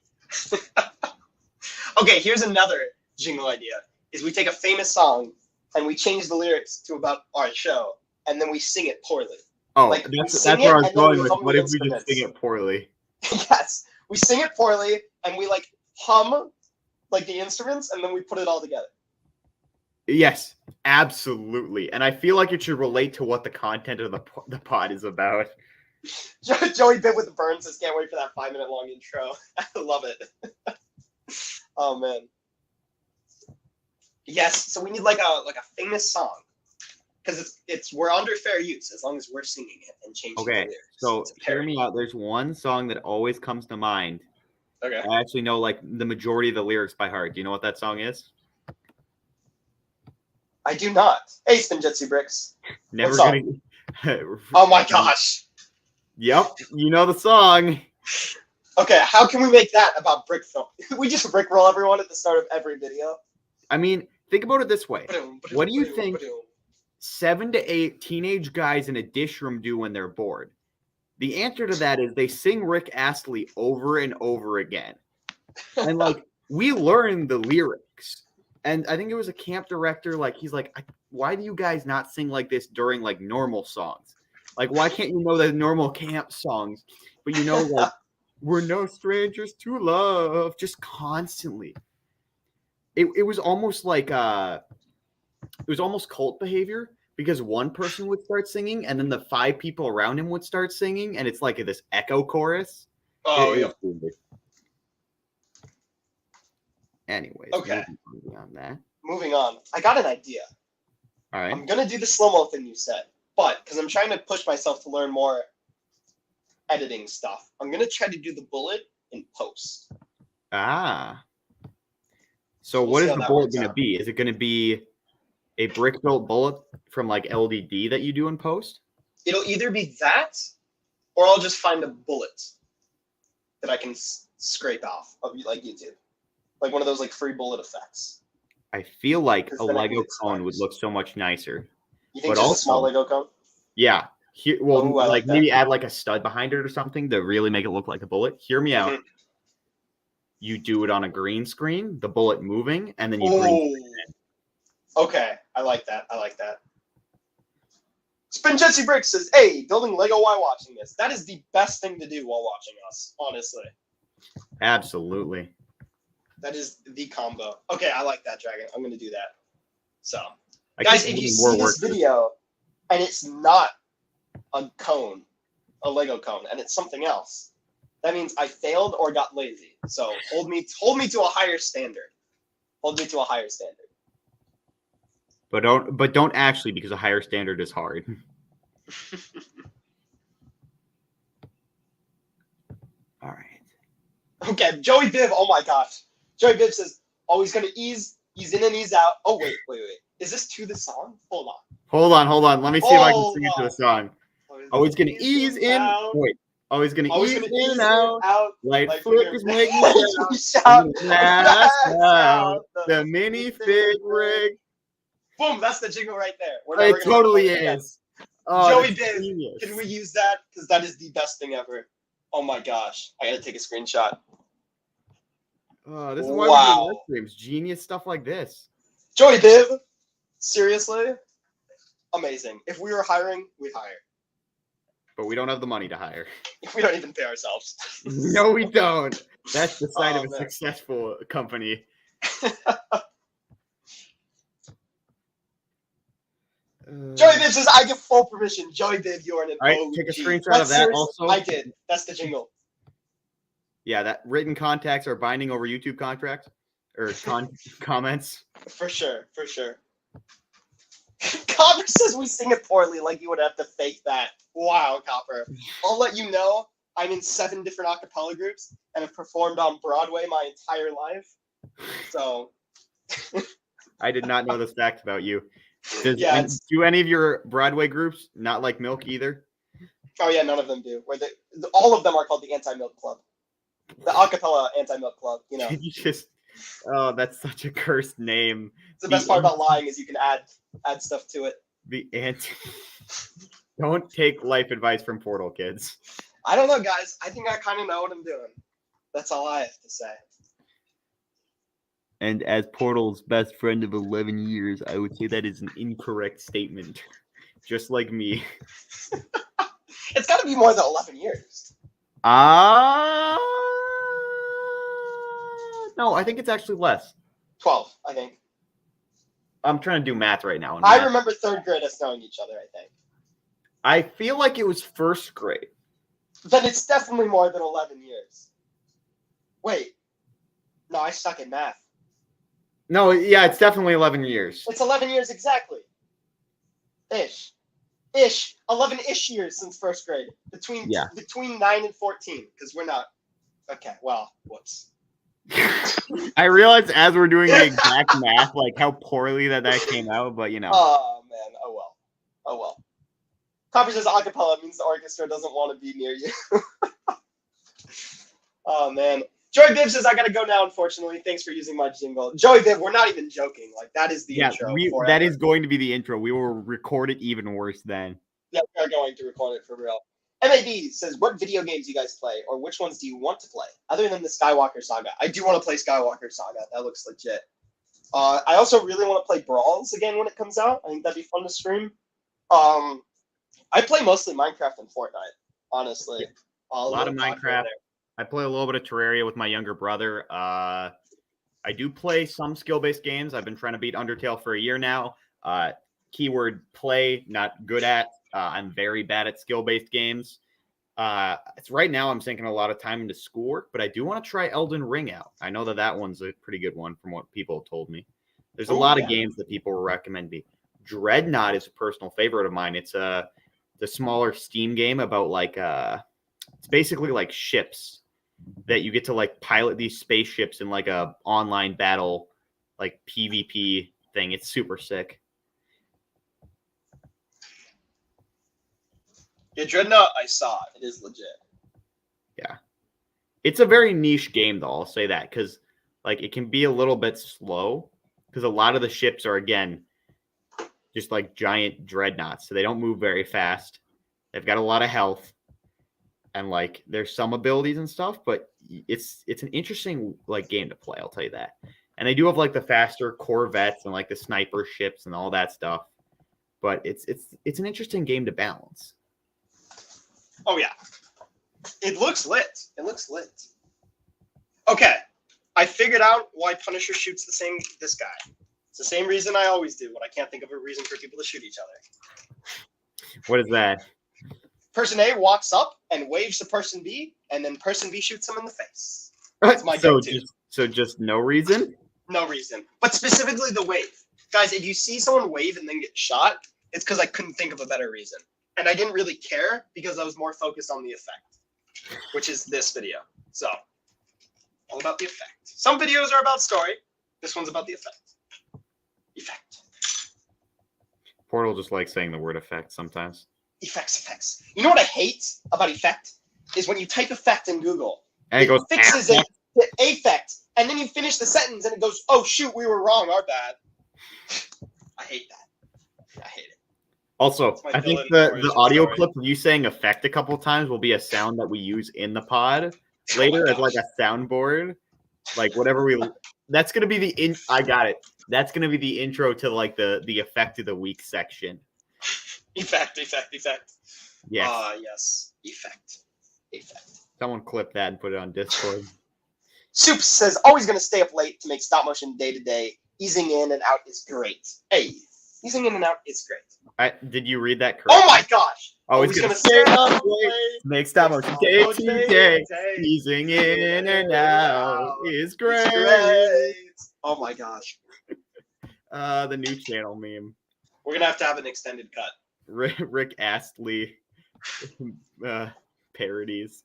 Okay, here's another jingle idea. Is we take a famous song and we change the lyrics to about our show and then we sing it poorly. Oh, like, that's where I was going with. What if we instruments. just sing it poorly? Yes, we sing it poorly and we like hum like the instruments and then we put it all together. Yes, absolutely. And I feel like it should relate to what the content of the pod is about. Joey Bit with the burn says, can't wait for that 5-minute long intro. I love it. Oh man. Yes, so we need like a famous song. Because we're under fair use as long as we're singing it and changing the lyrics. So hear me out. There's one song that always comes to mind. Okay. I actually know like the majority of the lyrics by heart. Do you know what that song is? I do not. Hey, Spinjitzu Bricks. Never gonna. Oh my gosh. Yep, you know the song. Okay, how can we make that about brick film? We just rickroll everyone at the start of every video. I mean, think about it this way. What do you think 7 to 8 teenage guys in a dish room do when they're bored? The answer to that is they sing Rick Astley over and over again. And like we learn the lyrics. And I think it was a camp director, like he's like, why do you guys not sing like this during like normal songs? Like why can't you know the normal camp songs? But you know, like we're no strangers to love, just constantly. It was almost like it was almost cult behavior because one person would start singing and then the 5 people around him would start singing and it's like this echo chorus. Oh, yeah. Anyways, okay. Moving on. I got an idea. All right. I'm going to do the slow-mo thing you said, but because I'm trying to push myself to learn more editing stuff, I'm going to try to do the bullet in post. Ah. So what is the bullet going to be? Is it going to be a brick-built bullet from like LDD that you do in post? It'll either be that, or I'll just find a bullet that I can scrape off of like YouTube, like one of those like free bullet effects. I feel like a Lego cone would look so much nicer. You think just a small Lego cone? Yeah. Here, well, Ooh, like maybe add like a stud behind it or something to really make it look like a bullet. Hear me out. You do it on a green screen, the bullet moving, and then you green screen it. Okay, I like that. I like that. Spin Jesse Bricks says, hey, building Lego while watching this. That is the best thing to do while watching us, honestly. Absolutely. That is the combo. Okay, I like that, Dragon. I'm going to do that. So, I guys, keep if you needing more see work this video and it's not a cone, a Lego cone, and it's something else, that means I failed or got lazy. So hold me to a higher standard. Hold me to a higher standard. But don't actually, because a higher standard is hard. All right. Okay, Joey Biv. Oh my gosh, Joey Biv says, "Oh, he's gonna ease in and ease out." Oh wait. Is this to the song? Hold on. Let me see if I can sing it to the song. Oh, he's gonna ease in. Out. Wait. Oh, he's gonna ease in and out. Light Like flickers make me shout. Out. The minifig rig. Boom! That's the jingle right there. It totally is. Oh, Joey Biv, can we use that? Because that is the best thing ever. Oh my gosh! I gotta take a screenshot. Oh, this is why we do live streams. Genius stuff like this. Joey Biv, seriously, amazing. If we were hiring, we'd hire. But we don't have the money to hire. We don't even pay ourselves. No, we don't. That's the sign of a successful company. Joey Biv says, I give full permission. Joey Biv, you're an OG. All right, take a screenshot of that also. I did. That's the jingle. Yeah, that written contacts are binding over YouTube contracts or comments. For sure. Copper says we sing it poorly, like you would have to fake that. Wow, Copper. I'll let you know I'm in 7 different a cappella groups and have performed on Broadway my entire life. So. I did not know this fact about you. Yeah, do any of your Broadway groups not like milk either? Oh yeah, none of them do. All of them are called the Anti-Milk Club, the acapella Anti-Milk Club. You know. Oh, that's such a cursed name. The best part about lying is you can add stuff to it. Don't take life advice from Portal kids. I don't know, guys. I think I kind of know what I'm doing. That's all I have to say. And as Portal's best friend of 11 years, I would say that is an incorrect statement. Just like me. It's got to be more than 11 years. No, I think it's actually less. 12, I think. I'm trying to do math right now. I remember 3rd grade us knowing each other, I think. I feel like it was 1st grade. Then it's definitely more than 11 years. Wait. No, I suck at math. No, yeah, it's definitely 11 years. It's 11 years exactly. Ish. 11-ish years since 1st grade. Between 9 and 14, because we're not. Okay, well, whoops. I realized as we're doing the exact math, like how poorly that came out, but you know. Oh, man. Oh, well. Copper says acapella means the orchestra doesn't want to be near you. Oh, man. Joey Bibb says, I got to go now, unfortunately. Thanks for using my jingle. Joey Bibb, we're not even joking. Like, that is the intro. That is going to be the intro. We will record it even worse then. Yeah, we are going to record it for real. MAD says, what video games do you guys play, or which ones do you want to play, other than the Skywalker Saga? I do want to play Skywalker Saga. That looks legit. I also really want to play Brawls again when it comes out. I think that'd be fun to stream. I play mostly Minecraft and Fortnite, honestly. A lot of Minecraft. I play a little bit of Terraria with my younger brother. I do play some skill-based games. I've been trying to beat Undertale for a year now. Keyword play, not good at. I'm very bad at skill-based games. Right now I'm sinking a lot of time into schoolwork, but I do want to try Elden Ring out. I know that one's a pretty good one from what people have told me. There's a lot of games that people recommend me. Dreadnought is a personal favorite of mine. It's the smaller Steam game about it's basically like ships that you get to like pilot these spaceships in like a online battle, like PvP thing. It's super sick. Yeah, Dreadnought, I saw. It is legit. Yeah. It's a very niche game, though. I'll say that because like it can be a little bit slow because a lot of the ships are, again, just like giant dreadnoughts. So they don't move very fast. They've got a lot of health. And like there's some abilities and stuff, but it's an interesting like game to play, I'll tell you that. And they do have like the faster corvettes and like the sniper ships and all that stuff. but it's an interesting game to balance. Oh yeah, it looks lit. It looks lit. Okay, I figured out why Punisher shoots this guy. It's the same reason I always do, but I can't think of a reason for people to shoot each other. What is that? Person A walks up and waves to person B, and then person B shoots him in the face. That's my go-to. So just no reason? No reason. But specifically the wave. Guys, if you see someone wave and then get shot, it's because I couldn't think of a better reason. And I didn't really care because I was more focused on the effect, which is this video. So, all about the effect. Some videos are about story. This one's about the effect. Effect. Portal just likes saying the word effect sometimes. Effects. You know what I hate about effect? Is when you type effect in Google, and it goes fixes it to affect, and then you finish the sentence and it goes, oh shoot, we were wrong, our bad. I hate that. I hate it. Also, I think the audio clip of you saying effect a couple times will be a sound that we use in the pod later as like a soundboard. Like whatever that's gonna be I got it. That's gonna be the intro to like the effect of the week section. Effect. Yes. Yes. Effect. Someone clip that and put it on Discord. Soup says, always going to stay up late to make stop motion day to day. Easing in and out is great. Hey, easing in and out is great. Did you read that correctly? Oh my gosh. Always going to stay up late to make stop motion day to day. Easing in and out is great. Oh my gosh. The new channel meme. We're going to have an extended cut. Rick Astley parodies.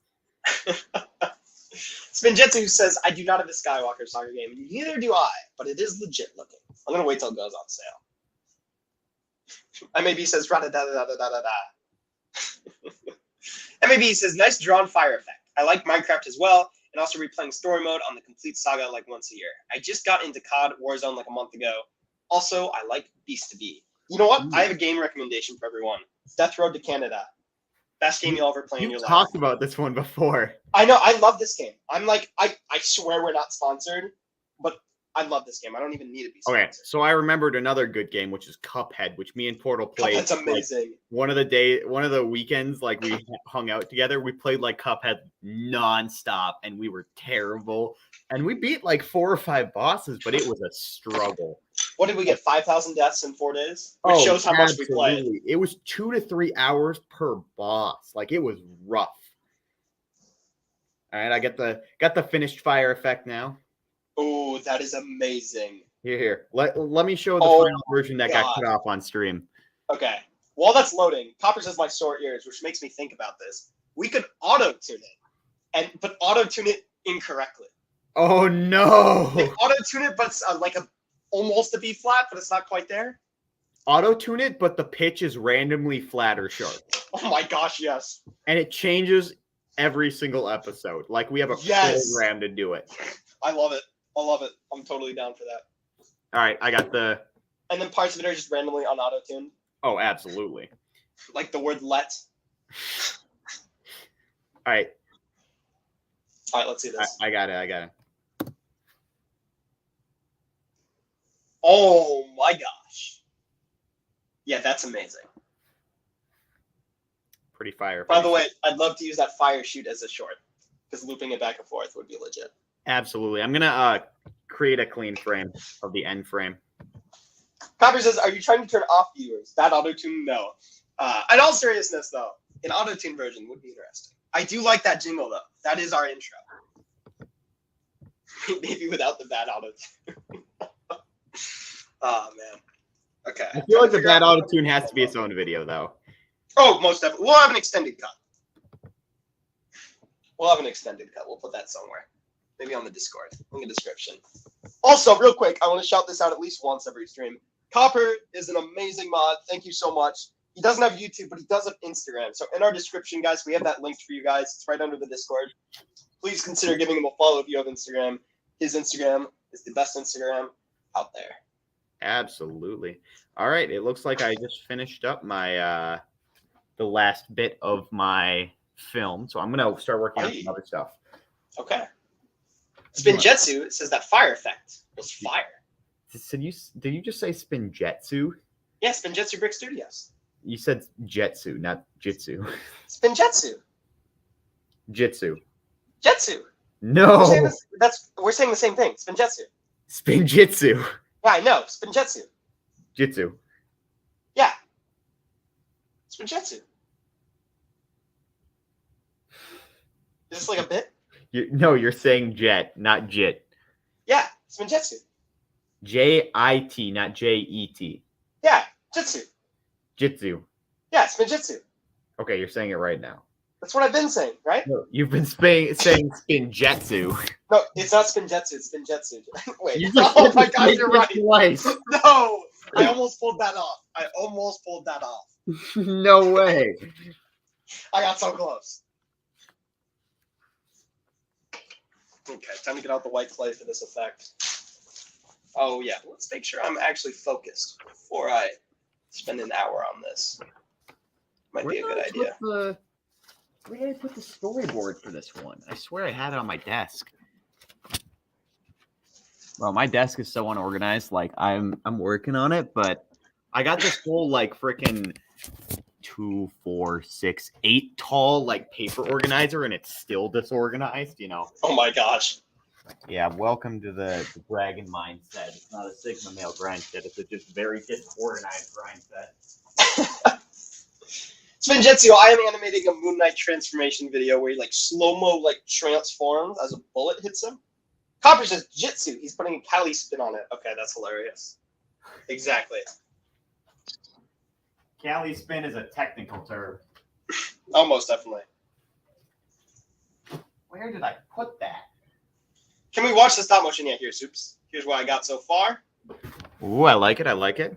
Spinjetsu says, I do not have a Skywalker soccer game. Neither do I, but it is legit looking. I'm going to wait till it goes on sale. MAB says, ra-da-da-da-da-da-da-da. MAB says, nice drawn fire effect. I like Minecraft as well, and also replaying story mode on the complete saga like once a year. I just got into COD Warzone like a month ago. Also, I like Beast to Be. You know what? I have a game recommendation for everyone. Death Road to Canada. Best game you'll ever play in your life. You talked about this one before. I know. I love this game. I'm like, I swear we're not sponsored, but I love this game. I don't even need to be sponsored. Okay, so I remembered another good game, which is Cuphead, which me and Portal played. That's amazing. Like, one of the weekends, like we hung out together, we played like Cuphead nonstop, and we were terrible. And we beat like 4 or 5 bosses, but it was a struggle. What did we get? 5,000 deaths in 4 days? Which shows how much we played. It was 2 to 3 hours per boss. Like it was rough. All right, I got the finished fire effect now. Oh, that is amazing. Here. Let me show the final version that got cut off on stream. Okay. While that's loading, Copper says my short ears, which makes me think about this. We could auto-tune it, but auto-tune it incorrectly. Oh no! They auto-tune it, but it's like almost a B flat, but it's not quite there. Auto-tune it, but the pitch is randomly flat or sharp. Oh my gosh, yes. And it changes every single episode. Like we have a program to do it. I love it. I'm totally down for that. All right, I got the... And then parts of it are just randomly on auto-tuned. Oh, absolutely. Like the word let. All right. All right, let's see this. I got it. Oh my gosh. Yeah, that's amazing. Pretty fire. By the way, I'd love to use that fire shoot as a short, because looping it back and forth would be legit. Absolutely. I'm going to create a clean frame of the end frame. Copper says, are you trying to turn off viewers? That auto-tune? No. In all seriousness, though, an auto-tune version would be interesting. I do like that jingle, though. That is our intro. Maybe without the bad auto-tune. Oh, man. Okay. I feel like the bad auto-tune has to be its own video, though. Oh, most definitely. We'll have an extended cut. We'll put that somewhere. Maybe on the Discord. In the description. Also, real quick, I want to shout this out at least once every stream. Copper is an amazing mod. Thank you so much. He doesn't have YouTube, but he does have Instagram. So in our description, guys, we have that linked for you guys. It's right under the Discord. Please consider giving him a follow if you have Instagram. His Instagram is the best Instagram out there. Absolutely. All right. It looks like I just finished up my the last bit of my film. So I'm going to start working on some other stuff. Okay. Spinjetsu says that fire effect was fire. Did you just say Spinjetsu? Yeah, Spinjitzu Brick Studios. You said Jetsu, not Jitsu. Spinjitzu. Jitsu. Jetsu. No. We're saying the same thing. Spinjitzu. Spinjitzu. Yeah, I know. Spinjitzu. Jitsu. Yeah. Spinjitzu. Is this like a bit? No, you're saying jet, not jit. Yeah, Spinjitzu. J-I-T, not J-E-T. Yeah, Jitsu. Jitsu. Yeah, Spinjitzu. Okay, you're saying it right now. That's what I've been saying, right? No, you've been saying Spinjitzu. No, it's not Spinjitzu, it's Spinjitzu. Wait. You Oh my god, you're right. Twice. No! I almost pulled that off. No way. I got so close. Okay, time to get out the white clay for this effect. Oh yeah, let's make sure I'm actually focused before I spend an hour on this. Might be a good idea. Where did I put the storyboard for this one? I swear I had it on my desk. Well, my desk is so unorganized. Like I'm working on it, but I got this whole like freaking 2, 4, 6, 8 tall like paper organizer, and it's still disorganized. You know. Oh my gosh. Yeah, welcome to the dragon mindset. It's not a Sigma male grind set. It's a just very disorganized grind set. Spinjitzu, I am animating a Moon Knight transformation video where he like slow-mo like transforms as a bullet hits him. Copper says Jitsu. He's putting a Cali spin on it. Okay, that's hilarious. Exactly. Cali spin is a technical term. Almost definitely. Where did I put that? Can we watch the stop motion yet? Here, Soups. Here's what I got so far. Ooh, I like it. I like it.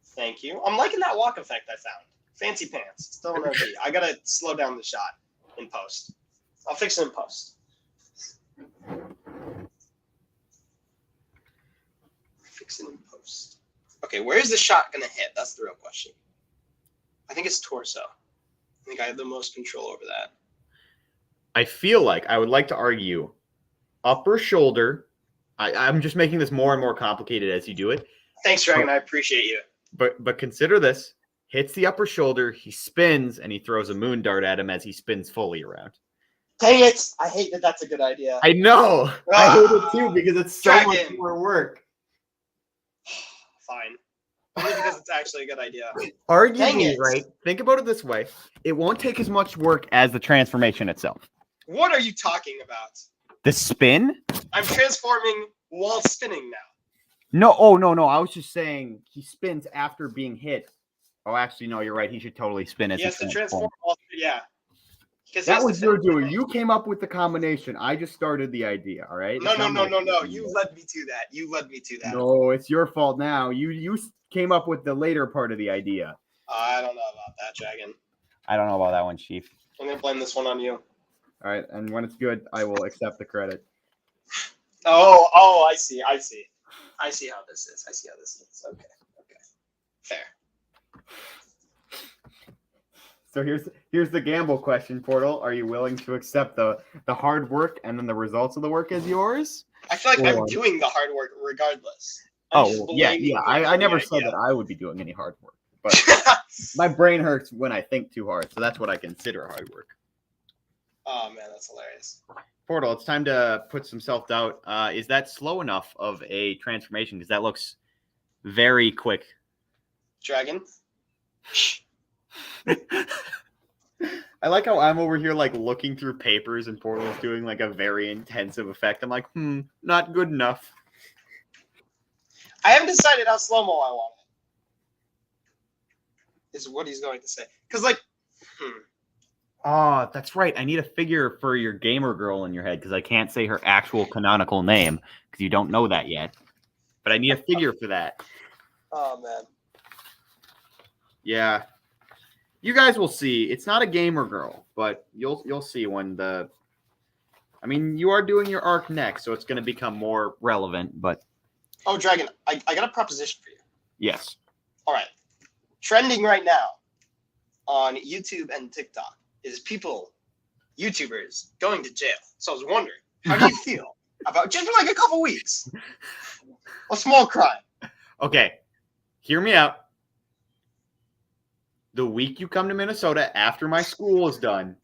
Thank you. I'm liking that walk effect I found. Fancy pants. Still an OG. I gotta slow down the shot in post. I'll fix it in post. Fix it in post. Okay, where is the shot gonna hit? That's the real question. I think it's torso. I think I have the most control over that. I feel like I would like to argue upper shoulder. I'm just making this more and more complicated as you do it. Thanks, Dragon. I appreciate you. But consider this. Hits the upper shoulder, he spins, and he throws a moon dart at him as he spins fully around. Dang it! I hate that that's a good idea. I know! I hate it too because it's so much more work. Fine. Only because it's actually a good idea. Arguably, right? Think about it this way. It won't take as much work as the transformation itself. What are you talking about? The spin? I'm transforming while spinning now. No, oh, no. I was just saying he spins after being hit. Oh, actually, no, you're right. He should totally spin as he has to transform. Yeah. That was your doing. You came up with the combination. I just started the idea, all right? No. You led me to that. No, it's your fault now. You came up with the later part of the idea. I don't know about that, Dragon. I don't know about that one, Chief. I'm going to blame this one on you. All right, and when it's good, I will accept the credit. Oh, I see. I see how this is. Okay. Fair. So here's the gamble question, Portal. Are you willing to accept the hard work and then the results of the work as yours? I feel like I'm doing the hard work regardless. Yeah. I never said that I would be doing any hard work, but my brain hurts when I think too hard, so that's what I consider hard work. Oh man, that's hilarious. Portal, it's time to put some self-doubt. Is that slow enough of a transformation? Because that looks very quick. Dragon? I like how I'm over here like looking through papers and Portal's doing like a very intensive effect. I'm like, not good enough. I haven't decided how slow-mo I want it. Is what he's going to say. Because like, Oh, that's right. I need a figure for your gamer girl in your head because I can't say her actual canonical name because you don't know that yet. But I need a figure for that. Oh man. Yeah. You guys will see. It's not a gamer girl, but you'll see when the. I mean, you are doing your arc next, so it's going to become more relevant. But oh, Dragon, I got a proposition for you. Yes. All right. Trending right now on YouTube and TikTok is YouTubers going to jail. So I was wondering, how do you feel about just for like a couple weeks? A small crime. Okay, hear me out. the week you come to Minnesota after my school is done,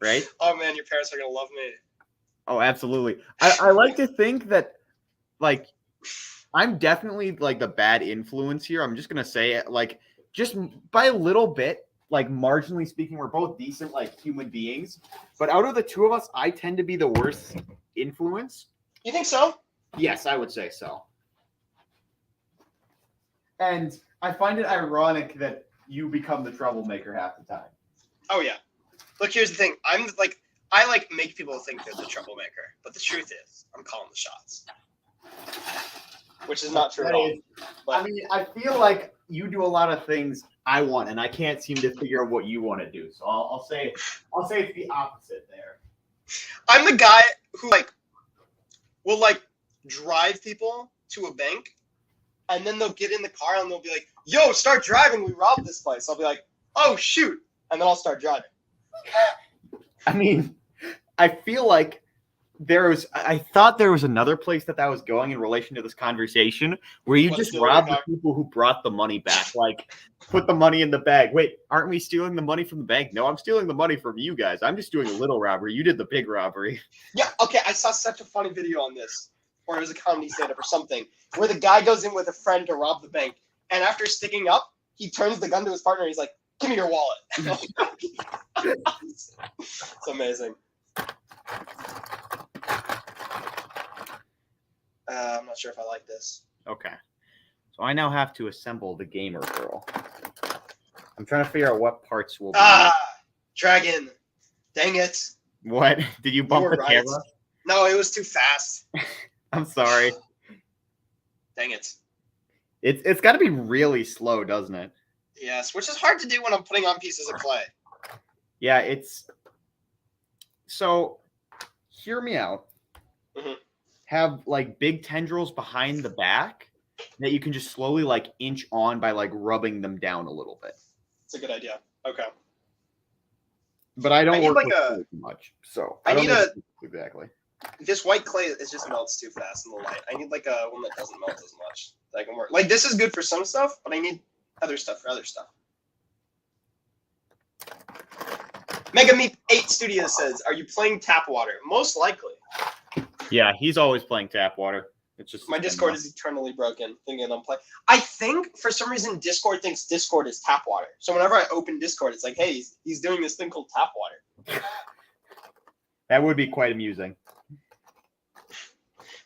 right? Oh man, your parents are gonna love me. Oh, absolutely. I like to think that, like, I'm definitely like the bad influence here. I'm just gonna say it, like, just by a little bit, like marginally speaking, we're both decent like human beings, but out of the two of us, I tend to be the worst influence. You think so? Yes, I would say so. And I find it ironic that you become the troublemaker half the time. Oh yeah. Look, here's the thing. I make people think they're the troublemaker, but the truth is, I'm calling the shots. Which is not true at all. But, I mean, I feel like you do a lot of things I want, and I can't seem to figure out what you want to do. So I'll say it's the opposite there. I'm the guy who will drive people to a bank, and then they'll get in the car and they'll be like, "Yo, start driving. We robbed this place." I'll be like, "Oh shoot," and then I'll start driving. I mean, I feel like I thought there was another place that was going in relation to this conversation where you just rob the people who brought the money back, like put the money in the bag. Wait, aren't we stealing the money from the bank? No, I'm stealing the money from you guys. I'm just doing a little robbery. You did the big robbery. Yeah, okay, I saw such a funny video on this, or it was a comedy stand-up or something, where the guy goes in with a friend to rob the bank, and after sticking up, he turns the gun to his partner and he's like, "Give me your wallet." It's amazing. I'm not sure if I like this. Okay. So I now have to assemble the gamer girl. I'm trying to figure out what parts will be. Dragon. Dang it. What? Did you bump the camera? No, it was too fast. I'm sorry. Dang it. It's got to be really slow, doesn't it? Yes, which is hard to do when I'm putting on pieces of clay. Yeah, so hear me out. Mm-hmm. Have like big tendrils behind the back that you can just slowly like inch on by like rubbing them down a little bit. It's a good idea. Okay. But I don't need work with too much, so I need exactly. This white clay is just melts too fast in the light. I need like a one that doesn't melt as much that I can work. Like this is good for some stuff, but I need other stuff for other stuff. Mega Meep 8 Studios says, "Are you playing Tap Water?" Most likely. Yeah, he's always playing Tap Water. It's just my Discord is eternally broken, thinking I'm playing. I think for some reason Discord thinks Discord is Tap Water. So whenever I open Discord, it's like, hey, he's doing this thing called Tap Water. That would be quite amusing.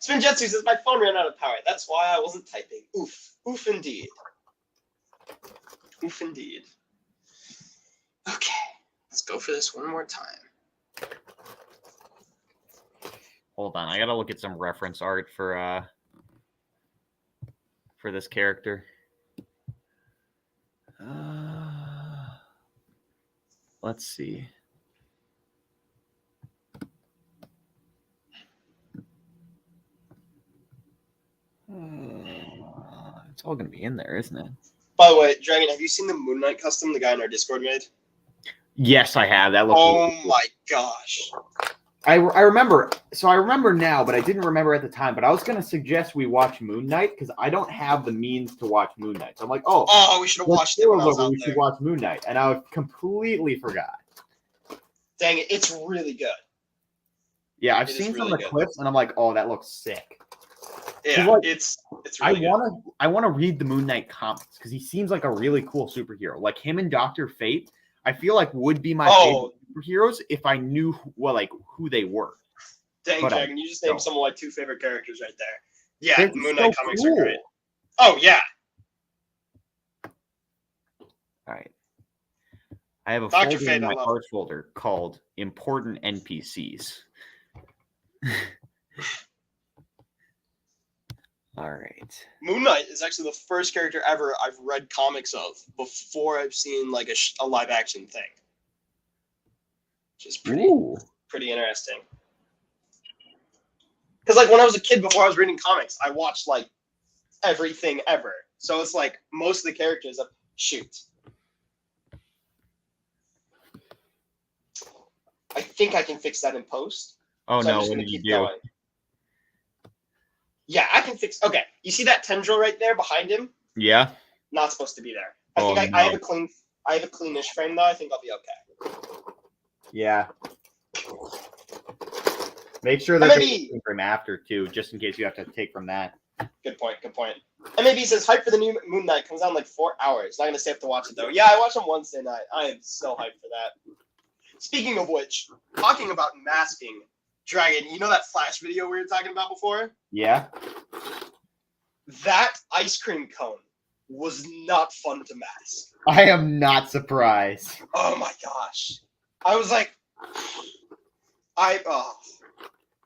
Spinjetsu says, "My phone ran out of power. That's why I wasn't typing." Oof. Oof indeed. Oof indeed. Okay. Let's go for this one more time. Hold on, I gotta look at some reference art for this character. Let's see. It's all gonna be in there, isn't it? By the way, Dragon, have you seen the Moon Knight custom the guy in our Discord made? Yes, I have. That looks. Oh really cool. My gosh. I remember. So I remember now, but I didn't remember at the time. But I was going to suggest we watch Moon Knight because I don't have the means to watch Moon Knight. So I'm like, we should have watched it when I was out there. We should watch Moon Knight, and I completely forgot. Dang it! It's really good. Yeah, I've seen some of the clips, and I'm like, oh, that looks sick. Yeah, like, it's really good. I wanna read the Moon Knight comics because he seems like a really cool superhero. Like him and Dr. Fate, I feel like would be my favorite superheroes if I knew who they were. Dang, Dragon, you just named some of my two favorite characters right there. Yeah, the Moon Knight comics are great. Oh yeah. All right. I have a folder in my art folder called Important NPCs. All right. Moon Knight is actually the first character ever I've read comics of before I've seen like a live action thing, which is pretty interesting. Because like when I was a kid, before I was reading comics, I watched like everything ever. So it's like most of the characters. Shoot. I think I can fix that in post. Oh so no! What did you do? Going. Yeah, I can fix. Okay, you see that tendril right there behind him? Yeah. Not supposed to be there. I have a cleanish frame though. I think I'll be okay. Yeah. Make sure there's a frame after too, just in case you have to take from that. Good point. MAB says hype for the new Moon Knight comes out in like 4 hours. Not gonna stay up to watch it though. Yeah, I watched on Wednesday night. I am so hyped for that. Speaking of which, talking about masking, Dragon, you know that Flash video we were talking about before? Yeah. That ice cream cone was not fun to mask. I am not surprised. Oh my gosh. I was like,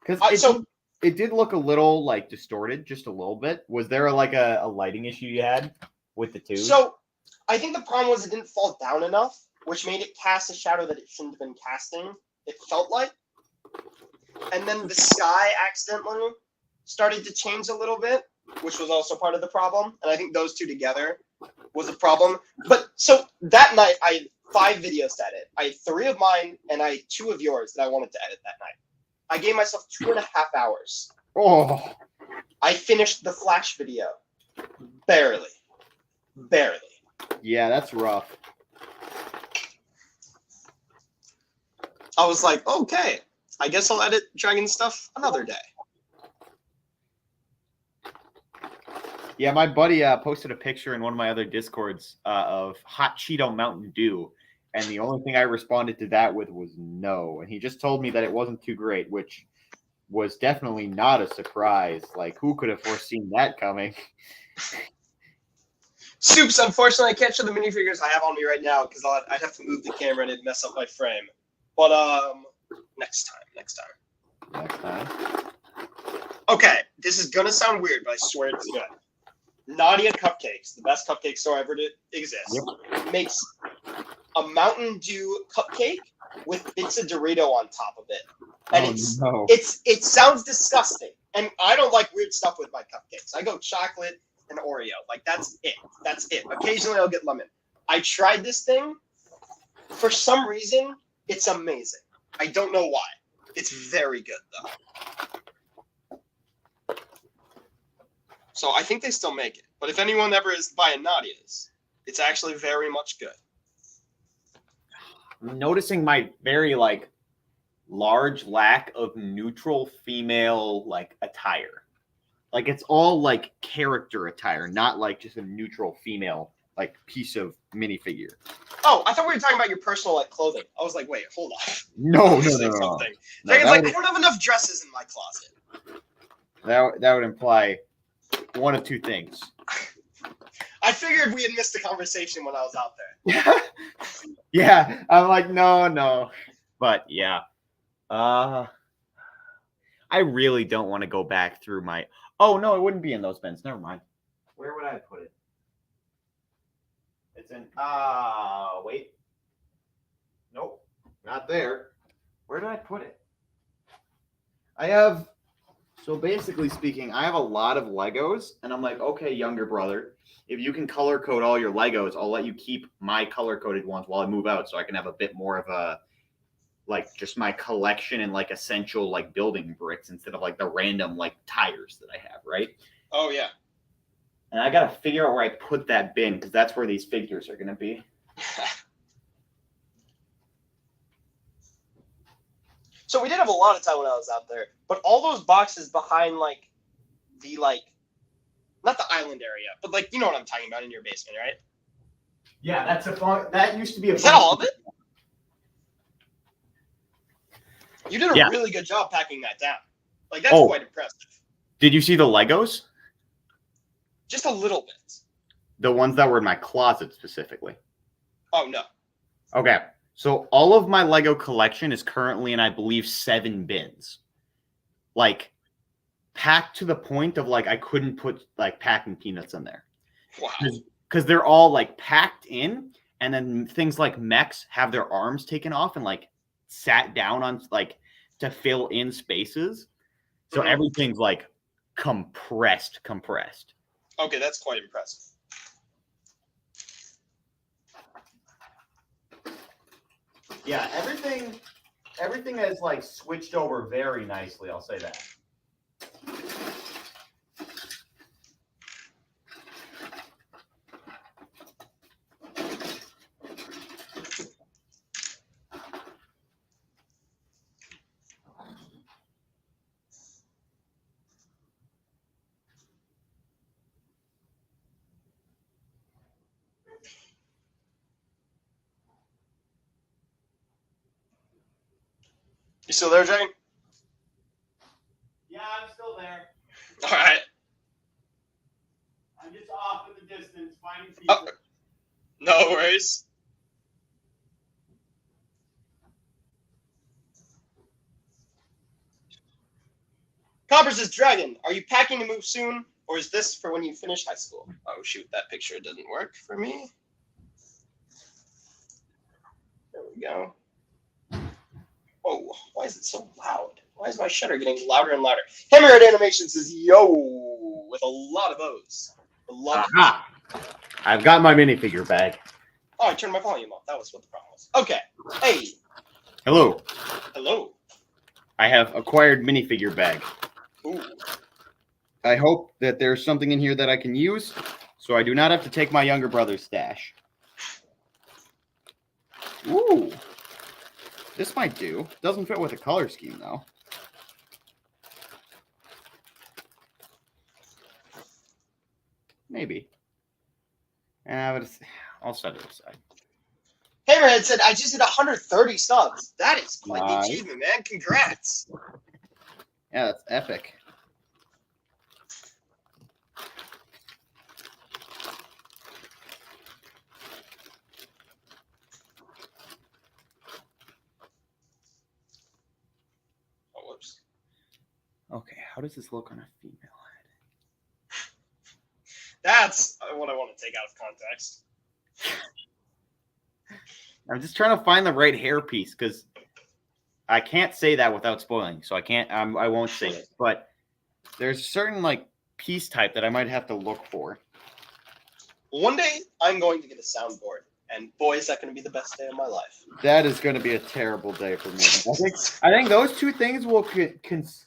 because it did look a little like distorted, just a little bit. Was there like a lighting issue you had with the tube? So I think the problem was it didn't fall down enough, which made it cast a shadow that it shouldn't have been casting. It felt like. And then the sky accidentally started to change a little bit, which was also part of the problem. And I think those two together was a problem. But so that night, I had 5 videos to edit. I had 3 of mine and I had 2 of yours that I wanted to edit that night. I gave myself 2.5 hours. Oh. I finished the Flash video. Barely. Yeah, that's rough. I was like, okay, I guess I'll edit Dragon stuff another day. Yeah, my buddy posted a picture in one of my other Discords of hot Cheeto Mountain Dew. And the only thing I responded to that with was no. And he just told me that it wasn't too great, which was definitely not a surprise. Like, who could have foreseen that coming? Soups, unfortunately, I can't show the minifigures I have on me right now because I'd have to move the camera and it'd mess up my frame. But, next time. Okay, this is gonna sound weird, but I swear it's good. Nadia Cupcakes, the best cupcake store ever to exist, makes a Mountain Dew cupcake with bits of Dorito on top of it. And it sounds disgusting. And I don't like weird stuff with my cupcakes. I go chocolate and Oreo. Like, that's it. Occasionally I'll get lemon. I tried this thing. For some reason, it's amazing. I don't know why. It's very good, though. So I think they still make it. But if anyone ever is buying Nadia's, it's actually very much good. I'm noticing my very, large lack of neutral female, attire. Like, it's all, character attire, not, just a neutral female, piece of minifigure. Oh, I thought we were talking about your personal, clothing. I was like, wait, hold on. No. I don't have enough dresses in my closet. That would imply one of 2 things. I figured we had missed the conversation when I was out there. Yeah, I'm like, no. But, yeah. I really don't want to go back through my... Oh, no, it wouldn't be in those bins. Never mind. Where would I put it? It's in... wait. Nope. Not there. Where did I put it? I have... So basically speaking, I have a lot of Legos, and I'm like, okay, younger brother, if you can color code all your Legos, I'll let you keep my color coded ones while I move out, so I can have a bit more of a, just my collection and essential building bricks instead of the random tires that I have, right? Oh yeah. And I gotta figure out where I put that bin because that's where these figures are gonna be. So we did have a lot of time when I was out there, but all those boxes behind the not the island area, but you know what I'm talking about in your basement, right? Yeah, that's a fun. That used to be a. Is that all of it? You did a really good job packing that down. That's quite impressive. Did you see the Legos? Just a little bit. The ones that were in my closet specifically. Oh no. Okay. So all of my Lego collection is currently in, I believe, 7 bins. Packed to the point of I couldn't put packing peanuts in there. Wow. Because they're all packed in, and then things like mechs have their arms taken off and sat down on to fill in spaces. So everything's compressed. Okay, that's quite impressive. Yeah, everything has switched over very nicely, I'll say that. You still there, Jay? Yeah, I'm still there. All right. I'm just off in the distance finding Oh, people. no worries. Copper says, Dragon, are you packing to move soon, or is this for when you finish high school? Oh, shoot, that picture doesn't work for me. There we go. Oh, why is it so loud? Why is my shutter getting louder and louder? Hammerhead Animation says, yo, with a lot of O's. I love it. Aha! I've got my minifigure bag. Oh, I turned my volume off. That was what the problem was. Okay. Hey. Hello. Hello. I have acquired minifigure bag. Ooh. I hope that there's something in here that I can use, so I do not have to take my younger brother's stash. Ooh. This might do. Doesn't fit with the color scheme, though. Maybe. But I'll set it aside. Hammerhead said, I just hit 130 subs. That is quite the Nice. achievement, man. Congrats. Yeah, that's epic. Oh, whoops. Okay, how does this look on a female head? That's what I want to take out of context. I'm just trying to find the right hair piece because I can't say that without spoiling, so I can't. I won't say it. But there's a certain like piece type that I might have to look for. One day, I'm going to get a soundboard, and boy, is that going to be the best day of my life. That is going to be a terrible day for me. I think those two things will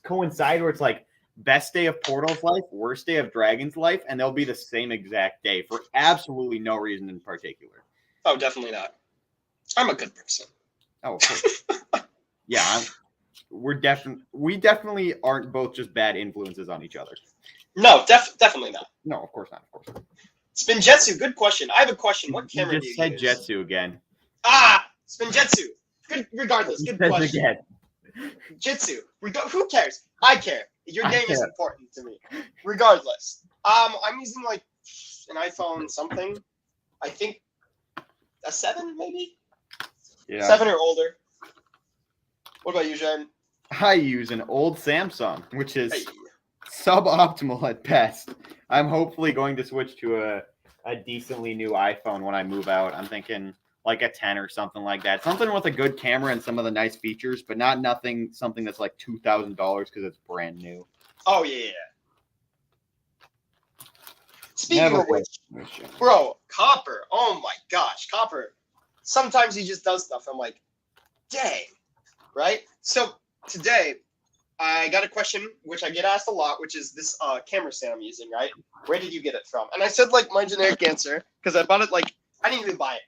coincide where it's like best day of Portal's life, worst day of Dragon's life, and they'll be the same exact day for absolutely no reason in particular. Oh, definitely not. I'm a good person. Oh, of course. Yeah, we definitely aren't both just bad influences on each other. No, definitely not. No, of course not. Of course not. Spinjetsu, good question. I have a question. What camera You do you just said use? Jetsu again. Ah, Spinjetsu. Good, regardless, good question. Again. Jitsu. Who cares? I care. Your I game is care. important to me. Regardless. I'm using like an iPhone something. I think a 7 maybe? Yeah. 7 or older. What about you, Jen? I use an old Samsung, which is Hey. suboptimal at best. I'm hopefully going to switch to a decently new iPhone when I move out. I'm thinking like a 10 or something like that. Something with a good camera and some of the nice features, but not something that's like $2,000 because it's brand new. Oh yeah. Speaking Never of which, wish it. bro, Copper. Oh my gosh, Copper. Sometimes he just does stuff. I'm like, dang. Right? So today, I got a question which I get asked a lot, which is this camera stand I'm using, right? Where did you get it from? And I said like my generic answer because I bought it like I didn't even buy it.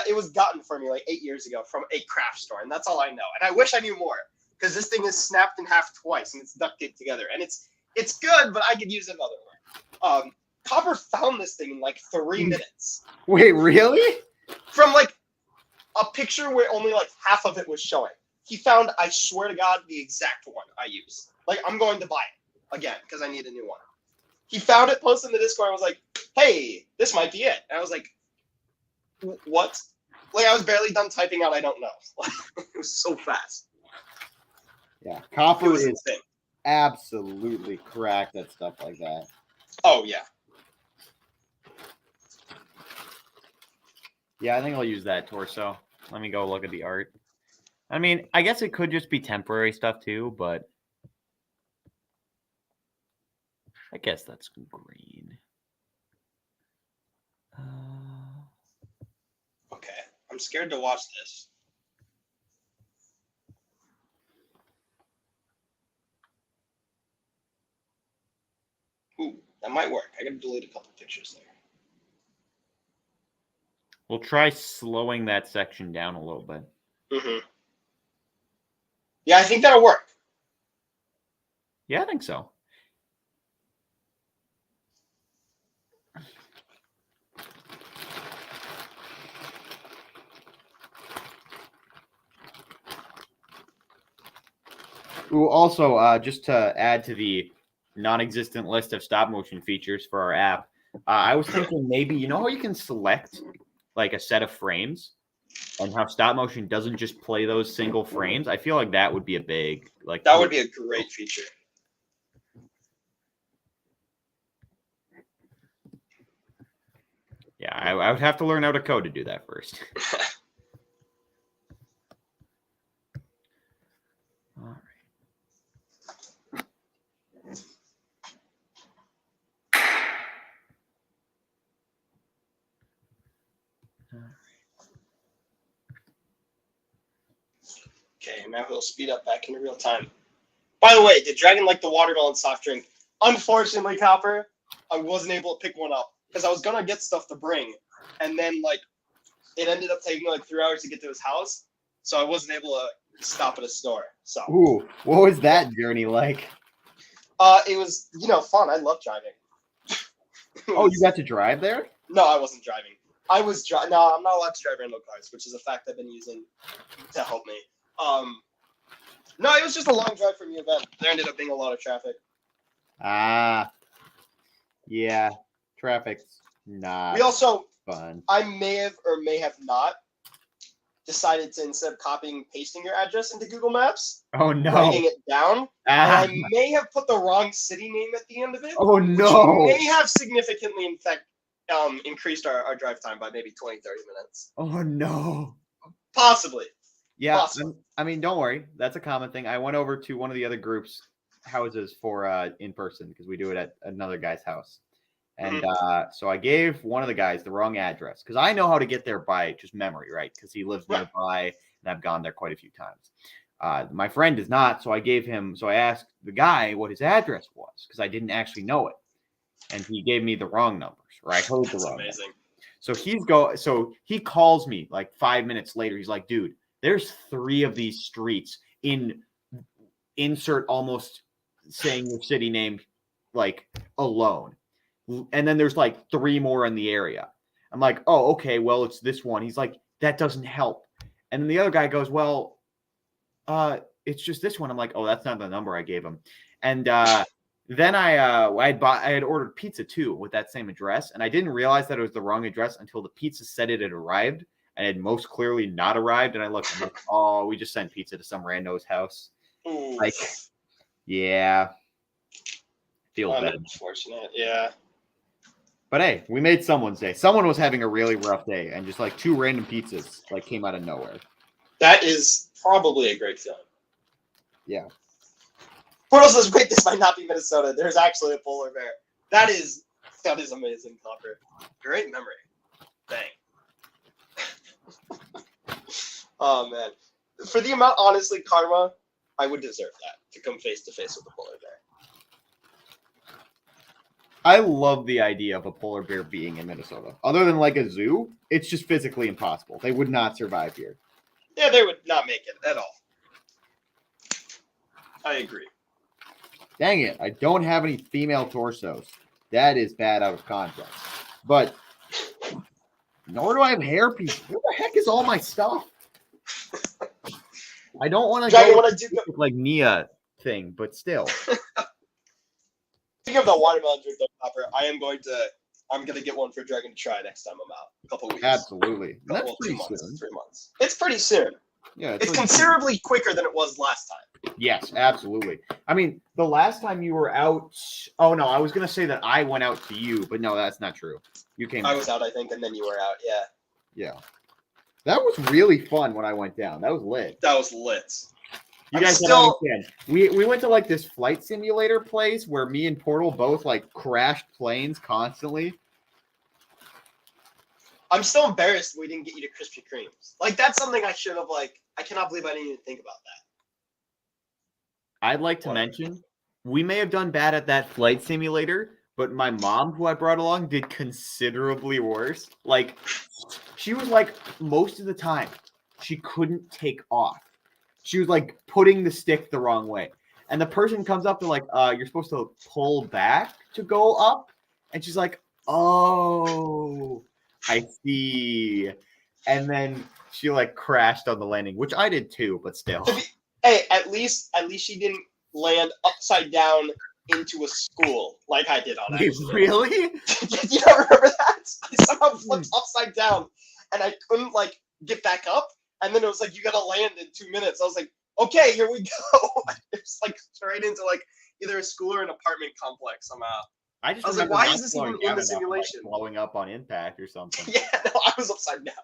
It was gotten for me like 8 years ago from a craft store, and that's all I know. And I wish I knew more because this thing is snapped in half twice and it's duct taped together, and it's good, but I could use it another way. Copper found this thing in like 3 minutes. Wait, really? From like a picture where only like half of it was showing. He found, I swear to God, the exact one I use. Like, I'm going to buy it again because I need a new one. He found it, posted in the Discord, and was like, hey, this might be it. And I was like, what? Like, I was barely done typing out I don't know. It was so fast. Yeah, It Copper was is insane. absolutely cracked at stuff like that. Oh, yeah. Yeah, I think I'll use that torso. Let me go look at the art. I mean, I guess it could just be temporary stuff too, but I guess that's green. Okay. I'm scared to watch this. Ooh, that might work. I gotta delete a couple pictures there. We'll try slowing that section down a little bit. Mm-hmm. Yeah, I think that'll work. Yeah, I think so. Ooh, also, just to add to the non-existent list of stop motion features for our app, I was thinking maybe you know how you can select like a set of frames and how stop motion doesn't just play those single frames. I feel like that would be a big like That would be a great feature. Yeah, I would have to learn how to code to do that first. All right. Okay, now he'll speed up back into real time. By the way, did Dragon like the watermelon soft drink? Unfortunately, Copper, I wasn't able to pick one up because I was gonna get stuff to bring, and then like it ended up taking like 3 hours to get to his house, so I wasn't able to stop at a store. So, Ooh, what was that journey like? it was fun. I love driving. Oh, you got to drive there? No, I wasn't driving. I was driving. No, I'm not allowed to drive rental cars, which is a fact I've been using to help me. No, it was just a long drive from the event. There ended up being a lot of traffic. Ah, yeah, traffic's not We also, fun. I may have or may have not decided to, instead of copying and pasting your address into Google Maps, Oh no! writing it down, Ah. and I may have put the wrong city name at the end of it. Oh no! Which may have significantly, in fact, increased our drive time by maybe 20, 30 minutes. Oh no! Possibly. Yeah, Possibly. I mean, don't worry. That's a common thing. I went over to one of the other groups' houses for in person because we do it at another guy's house. And so I gave one of the guys the wrong address because I know how to get there by just memory, right? Because he lives nearby and I've gone there quite a few times. My friend is not, so I asked the guy what his address was because I didn't actually know it. And he gave me the wrong numbers, or I heard the wrong amazing. Numbers. So he calls me like 5 minutes later. He's like, dude, there's 3 of these streets in insert almost saying your city name like alone. And then there's like 3 more in the area. I'm like, oh, okay, well, it's this one. He's like, that doesn't help. And then the other guy goes, well, it's just this one. I'm like, oh, that's not the number I gave him. And then I had ordered pizza too with that same address, and I didn't realize that it was the wrong address until the pizza said it had arrived, and it had most clearly not arrived. And I looked, and like, oh, we just sent pizza to some rando's house. Like, yeah, feels bad. Unfortunate, yeah. But hey, we made someone's day. Someone was having a really rough day, and just like 2 random pizzas like came out of nowhere. That is probably a great feeling. Yeah. Portal says, wait, this might not be Minnesota. There's actually a polar bear. That is amazing, Copper. Great memory. Dang. Oh, man. For the amount, honestly, karma, I would deserve that, to come face to face with a polar bear. I love the idea of a polar bear being in Minnesota. Other than like a zoo, it's just physically impossible. They would not survive here. Yeah, they would not make it at all. I agree. Dang it, I don't have any female torsos. That is bad out of context. But nor do I have hair pieces. Where the heck is all my stuff? I don't want to go like Nia thing, but still. Speaking of the watermelon drink, though, Copper, I'm gonna get one for Dragon to try next time I'm out. A couple weeks. Absolutely. That's 2 months, 3 months. It's pretty soon. Yeah, it's considerably quicker than it was last time. Yes, absolutely. I mean, the last time you were out. Oh no, I was gonna say that I went out to you, but no, that's not true. You came. I was out, I think, and then you were out. Yeah. Yeah. That was really fun when I went down. That was lit. That was lit. You guys don't understand. We went to like this flight simulator place where me and Portal both like crashed planes constantly. I'm still embarrassed we didn't get you to Krispy Kremes. Like, that's something I should have, like, I cannot believe I didn't even think about that. I'd like to mention, we may have done bad at that flight simulator, but my mom, who I brought along, did considerably worse. Like, she was like, most of the time, she couldn't take off. She was like putting the stick the wrong way. And the person comes up to like, you're supposed to pull back to go up. And she's like, oh, I see. And then she like crashed on the landing, which I did too, but still. Hey, at least she didn't land upside down into a school like I did on Wait, accident. really? You don't remember that? I somehow flipped upside down and I couldn't like get back up. And then it was like, you gotta land in 2 minutes. I was like, okay, here we go. It's like straight into like either a school or an apartment complex somehow. I just I was like, remember why not is this slowing even in down the enough and, simulation? like, blowing up on impact or something. Yeah, no, I was upside down.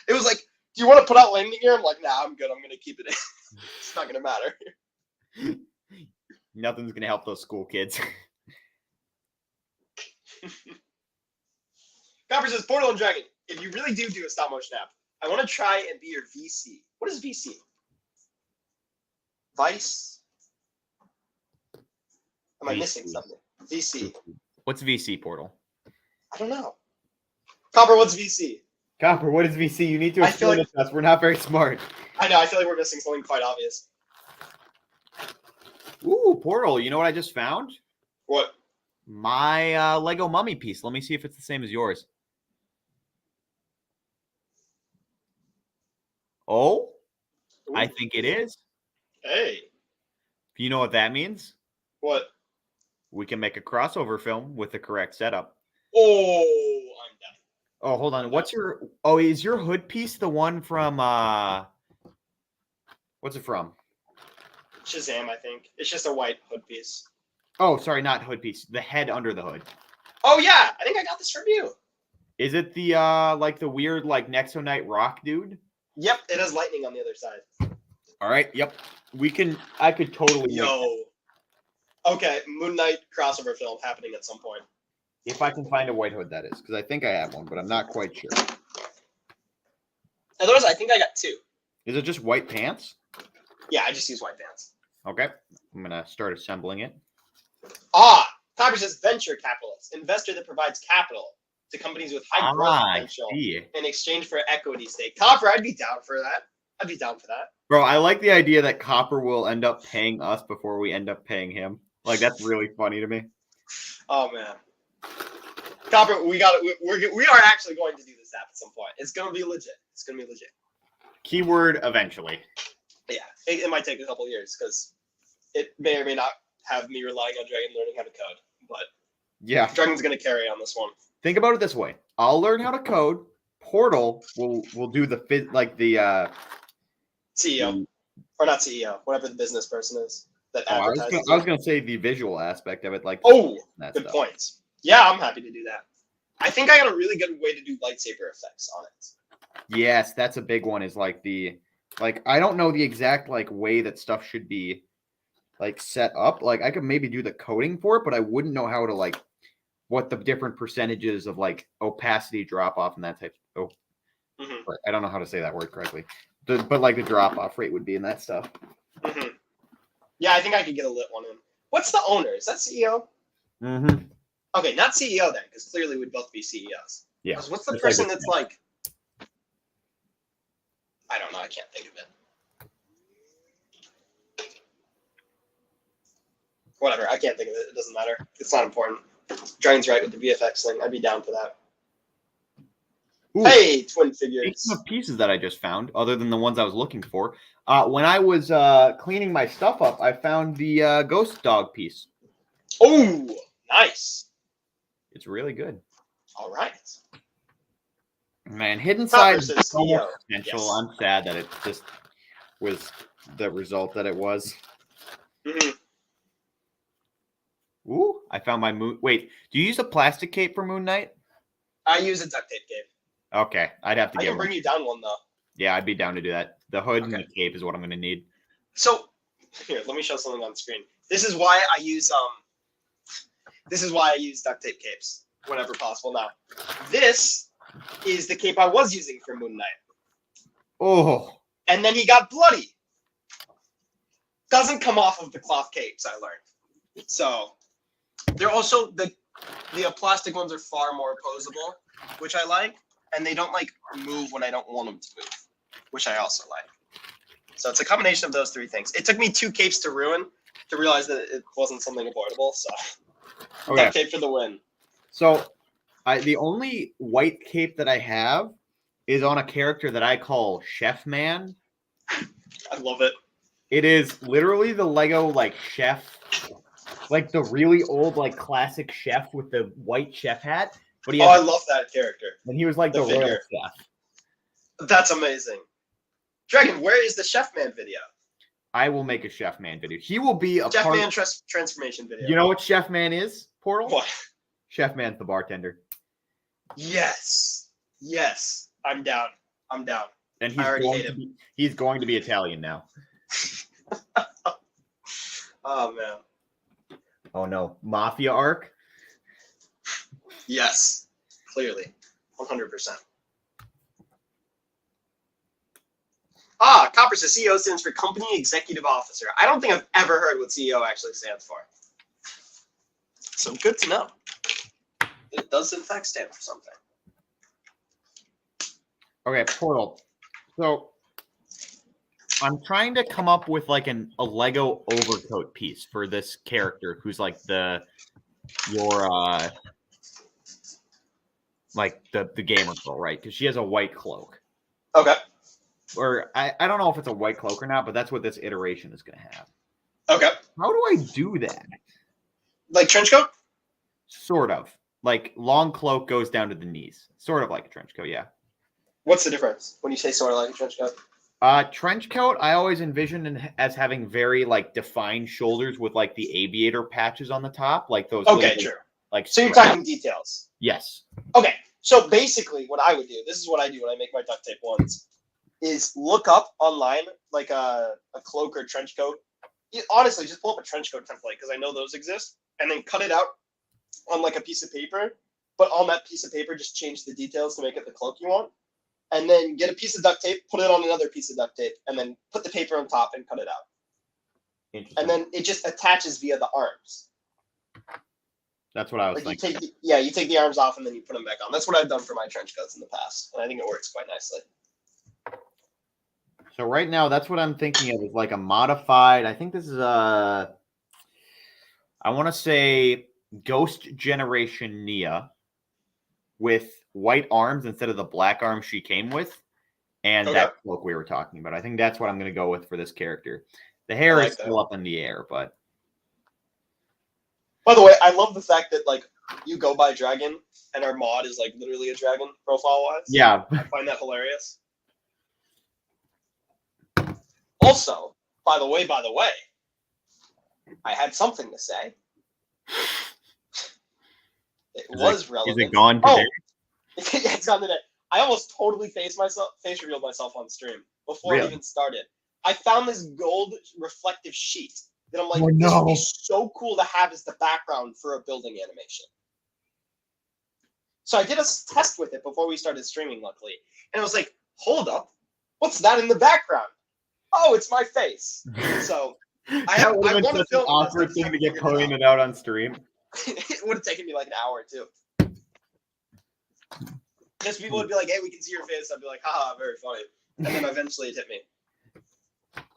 It was like, do you want to put out landing gear? I'm like, nah, I'm good. I'm gonna keep it in. It's not gonna matter. Nothing's gonna help those school kids. Copper says, Portal and Dragon, if you really do a stop motion app, I want to try and be your VC. What is VC? Vice? Am I missing something? VC. What's VC, Portal? I don't know. Copper, what's VC? Copper, what is VC? You need to I feel explain it to us. We're not very smart. I know, I feel like we're missing something quite obvious. Ooh, Portal, you know what I just found? What? My Lego mummy piece. Let me see if it's the same as yours. Oh, Ooh. I think it is. Hey. You know what that means? What? We can make a crossover film with the correct setup. Oh, I'm done. Oh, hold on. What's your... Oh, is your hood piece the one from... What's it from? Shazam, I think. It's just a white hood piece. Oh, sorry, not hood piece. The head under the hood. Oh, yeah. I think I got this from you. Is it the, like, the weird, like, Nexonite rock dude? Yep, it has lightning on the other side. All right, yep. I could totally... Yo. Okay, Moon Knight crossover film happening at some point. If I can find a white hood, that is. Because I think I have one, but I'm not quite sure. Otherwise, I think I got two. Is it just white pants? Yeah, I just use white pants. Okay. I'm going to start assembling it. Copper says venture capitalist, investor that provides capital to companies with high growth potential in exchange for equity stake. Copper, I'd be down for that. I'd be down for that. Bro, I like the idea that Copper will end up paying us before we end up paying him. Like, that's really funny to me. Oh, man. Copper, we are actually going to do this app at some point. It's going to be legit. It's going to be legit. Keyword eventually. Yeah, it might take a couple years because it may or may not have me relying on Dragon learning how to code. But yeah, Dragon's going to carry on this one. Think about it this way. I'll learn how to code. Portal will do the CEO. Or not CEO, whatever the business person is that advertises. I was going to say the visual aspect of it. Like, good points. Yeah, I'm happy to do that. I think I got a really good way to do lightsaber effects on it. Yes, that's a big one. Is like I don't know the exact like way that stuff should be like set up. Like I could maybe do the coding for it, but I wouldn't know how to like what the different percentages of like opacity drop off and that type. I don't know how to say that word correctly. But like the drop off rate would be in that stuff. Mm-hmm. Yeah, I think I could get a lit one in. What's the owner? Is that CEO? Mm-hmm. Okay, not CEO then, because clearly we'd both be CEOs. Yeah. What's the person that's like? I don't know. I can't think of it. Whatever. I can't think of it. It doesn't matter. It's not important. Dragon's right with the VFX thing. I'd be down for that. Ooh, hey, twin figures. Speaking of pieces that I just found, other than the ones I was looking for, when I was cleaning my stuff up, I found the ghost dog piece. Oh, nice. It's really good. All right. Man, Hidden Side is so much potential. Yes. I'm sad that it just was the result that it was. Mm-hmm. Ooh, I found my moon. Wait, do you use a plastic cape for Moon Knight? I use a duct tape cape. Okay, I'd have to get one. I can bring you down one, though. Yeah, I'd be down to do that. The hood and the cape is what I'm going to need. So, here, let me show something on the screen. This is why I use duct tape capes whenever possible now. This is the cape I was using for Moon Knight. Oh. And then he got bloody. Doesn't come off of the cloth capes, I learned. So, they're also, the plastic ones are far more posable, which I like. And they don't, like, move when I don't want them to move, which I also like. So it's a combination of those three things. It took me 2 capes to ruin to realize that it wasn't something avoidable, so duct tape for the win. So the only white cape that I have is on a character that I call Chef Man. I love it. It is literally the Lego like chef, like the really old like classic chef with the white chef hat. But he Oh, I has, love that character. and he was like the royal figure. chef. That's amazing. Dragon, where is the Chef Man video? I will make a Chef Man video. He will be a Chef part. Man transformation video. You know what Chef Man is, Portal? What? Chef Man's the bartender. Yes. Yes. I'm down. I'm down. And I already hate him. He's going to be Italian now. Oh, man. Oh, no. Mafia arc? Yes. Clearly. 100%. Copper says CEO stands for Company Executive Officer. I don't think I've ever heard what CEO actually stands for. So good to know. It does, in fact, stand for something. Okay, Portal. So I'm trying to come up with like a Lego overcoat piece for this character who's like your like the gamer girl, right? Because she has a white cloak. Okay. Or I don't know if it's a white cloak or not, but that's what this iteration is going to have. Okay. How do I do that? Like trench coat? Sort of. Like long cloak goes down to the knees. Sort of like a trench coat, yeah. What's the difference when you say sort of like a trench coat? Trench coat, I always envisioned as having very like defined shoulders with like the aviator patches on the top, like those. Okay, little, true. Like so you're talking details. Yes. Okay, so basically, what I would do. This is what I do when I make my duct tape ones. Is look up online like a cloak or trench coat. Honestly, just pull up a trench coat template because I know those exist, and then cut it out on like a piece of paper. But on that piece of paper, just change the details to make it the cloak you want. And then get a piece of duct tape, put it on another piece of duct tape, and then put the paper on top and cut it out. And then it just attaches via the arms. That's what I was thinking. You take the arms off and then you put them back on. That's what I've done for my trench coats in the past, and I think it works quite nicely. So right now, that's what I'm thinking of is like a modified. I think this is I want to say Ghost Generation Nia with white arms instead of the black arms she came with, and that cloak we were talking about. I think that's what I'm going to go with for this character. The hair is still up in the air, but. By the way, I love the fact that like you go by dragon and our mod is like literally a dragon profile-wise. Yeah, I find that hilarious. Also, by the way, I had something to say. It was relevant. Is it gone today? Yeah, it's gone today. I almost totally face revealed myself on stream before I even started. I found this gold reflective sheet that I'm like, this would be so cool to have as the background for a building animation. So I did a test with it before we started streaming, luckily. And I was like, hold up, what's that in the background? Oh, it's my face. So I want to film. An awkward thing to get pointed out on stream. It would have taken me like an hour or two. Because people would be like, hey, we can see your face. I'd be like, haha, very funny. And then eventually it hit me.